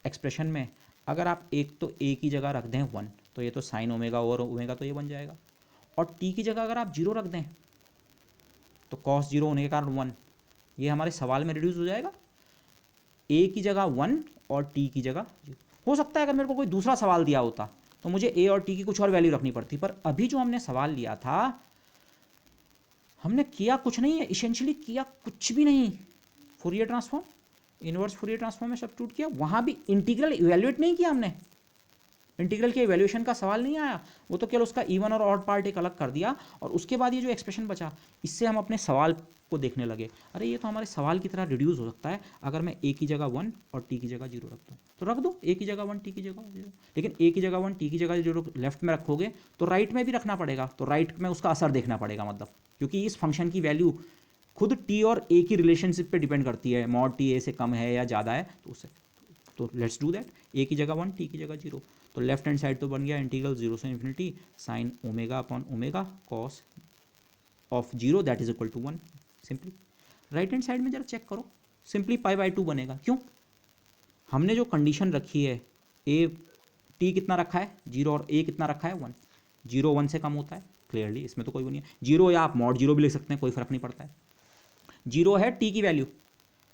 Speaker 1: एक्सप्रेशन में अगर आप एक तो a की जगह रख दें 1, तो ये तो साइन ओमेगा और ओमेगा तो ये बन जाएगा, और t की जगह अगर आप 0 रख दें तो कॉस 0 होने के कारण 1, ये हमारे सवाल में रिड्यूस हो जाएगा, a की जगह 1 और t की जगह 0। हो सकता है अगर मेरे को कोई दूसरा सवाल दिया होता तो मुझे a और t की कुछ और वैल्यू रखनी पड़ती, पर अभी जो हमने सवाल लिया था हमने किया कुछ नहीं है, इसेंशियली किया कुछ भी नहीं, Fourier transform, inverse Fourier transform में सब्स्टिट्यूट किया, वहाँ भी इंटीग्रल इवेल्युएट नहीं किया हमने, इंटीग्रल के इवेल्युएशन का सवाल नहीं आया, वो तो केवल उसका इवन और ऑड पार्ट एक अलग कर दिया, और उसके बाद ये जो एक्सप्रेशन बचा इससे हम अपने सवाल को देखने लगे, अरे ये तो हमारे सवाल की तरह रिड्यूस हो सकता है अगर मैं a की जगह 1 और t की जगह 0 रख दूँ, तो रख दो a की जगह 1 t की जगह 0, लेकिन a की जगह 1 t की जगह 0 लेफ्ट में रखोगे तो राइट में भी रखना पड़ेगा, तो राइट में उसका असर देखना पड़ेगा, मतलब क्योंकि इस फंक्शन की वैल्यू खुद t और a की रिलेशनशिप पे डिपेंड करती है, मॉड t a से कम है या ज़्यादा है, तो उससे तो लेट्स डू दैट, a की जगह 1 t की जगह 0, तो लेफ्ट हैंड साइड तो बन गया इंटीग्रल 0 से infinity sine omega upon omega cos of 0 that is equal to 1। Simply right hand side में जरा चेक करो, सिंपली π/2 बनेगा, क्यों, हमने जो कंडीशन रखी है t कितना रखा है 0 और a कितना रखा है 1, 0 1 से कम होता है क्लियरली, इसमें तो कोई वो नहीं है, 0 या आप मॉड 0 भी लिख सकते हैं, कोई फर्क नहीं पड़ता है, 0 है t की वैल्यू,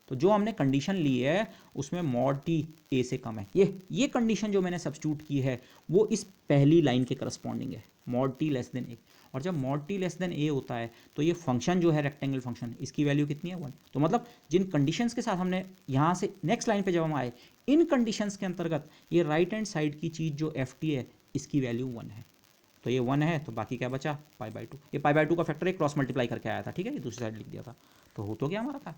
Speaker 1: तो जो हमने कंडीशन ली है उसमें मॉड t a से कम है, ये कंडीशन जो मैंने सब्स्टिट्यूट की है वो इस पहली लाइन के करस्पॉन्डिंग है, mod t less than a, और जब mod t less than a होता है तो ये फंक्शन जो है रेक्टेंगल फंक्शन, इसकी वैल्यू कितनी है 1, तो मतलब जिन कंडीशंस के साथ हमने यहाँ से नेक्स्ट लाइन पे जब हम आए, इन कंडीशंस के अंतर्गत ये राइट हैंड साइड की चीज़ जो ft है इसकी वैल्यू 1 है, तो ये 1 है, तो बाकी क्या बचा π/2, ये π/2 का फैक्टर एक क्रॉस मल्टीप्लाई करके आया था, ठीक है, ये दूसरी साइड लिख दिया था, तो हो तो गया हमारा था।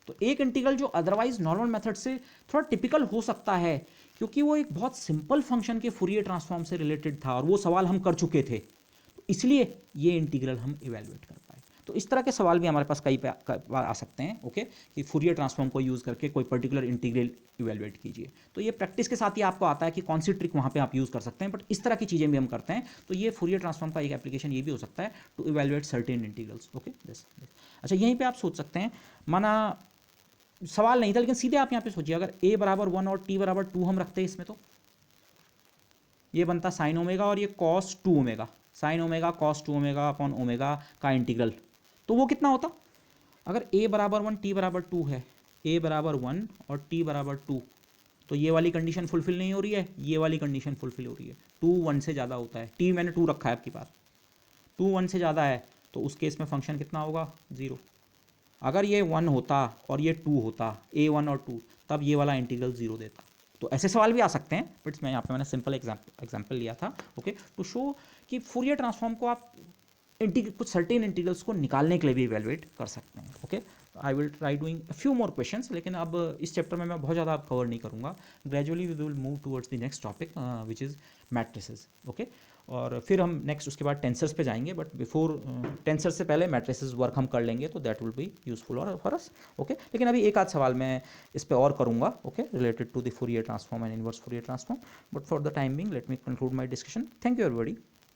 Speaker 1: तो एक इंटीग्रल जो अदरवाइज नॉर्मल मेथड से थोड़ा टिपिकल हो सकता है क्योंकि वो एक बहुत सिंपल फंक्शन के फूरियर ट्रांसफॉर्म से रिलेटेड था और वो सवाल हम कर चुके थे, तो इसलिए ये इंटीग्रल हम इवेलुएट कर पाए। तो इस तरह के सवाल भी हमारे पास कई बार आ सकते हैं, ओके, कि फूरियर ट्रांसफॉर्म को यूज़ करके कोई पर्टिकुलर इंटीग्रल इवेलुएट कीजिए, तो ये प्रैक्टिस के साथ ही आपको आता है कि कौन सी ट्रिक वहाँ पे आप यूज़ कर सकते हैं, बट इस तरह की चीज़ें भी हम करते हैं, तो ये फूरियर ट्रांसफॉर्म का एक एप्लीकेशन ये भी हो सकता है to evaluate certain integrals, okay. अच्छा, यहीं पर आप सोच सकते हैं, माना सवाल नहीं था लेकिन सीधे आप यहाँ पे सोचिए, अगर a बराबर 1 और t बराबर 2 हम रखते हैं इसमें, तो ये बनता साइन ओमेगा और ये cos 2 omega, sine omega cos 2 omega upon omega का इंटीग्रल, तो वो कितना होता, अगर a बराबर 1 t बराबर 2 है, a बराबर 1 और t बराबर 2, तो ये वाली कंडीशन फुलफिल नहीं हो रही है, ये वाली कंडीशन फुलफिल हो रही है, 2 1 से ज़्यादा होता है, t मैंने 2 रखा है आपके पास, 2 1 से ज़्यादा है, तो उस केस में फंक्शन कितना होगा 0, अगर ये 1 होता और ये 2 होता, a1 और 2, तब ये वाला इंटीग्रल 0 देता। तो ऐसे सवाल भी आ सकते हैं, बट मैं यहाँ पे मैंने सिंपल एग्जांपल लिया था, ओके, टू शो कि फूरियर ट्रांसफॉर्म को आप कुछ सर्टेन इंटीग्रल्स को निकालने के लिए भी इवेलुएट कर सकते हैं। Okay, I will try doing a few more questions, लेकिन अब इस चैप्टर में मैं बहुत ज़्यादा अब कवर नहीं करूँगा। Gradually we will move towards the next topic which is matrices. Okay, और फिर हम नेक्स्ट उसके बाद टेंसर्स पे जाएंगे, बट बिफोर टेंसर्स से पहले मैट्रिसेस वर्क हम कर लेंगे, तो दैट विल बी यूजफुल और फॉर अस। ओके, लेकिन अभी एक आध सवाल मैं इस पे और करूँगा, okay, related to the Fourier transform and inverse Fourier transform, but for the time being let me conclude my discussion. Thank you everybody.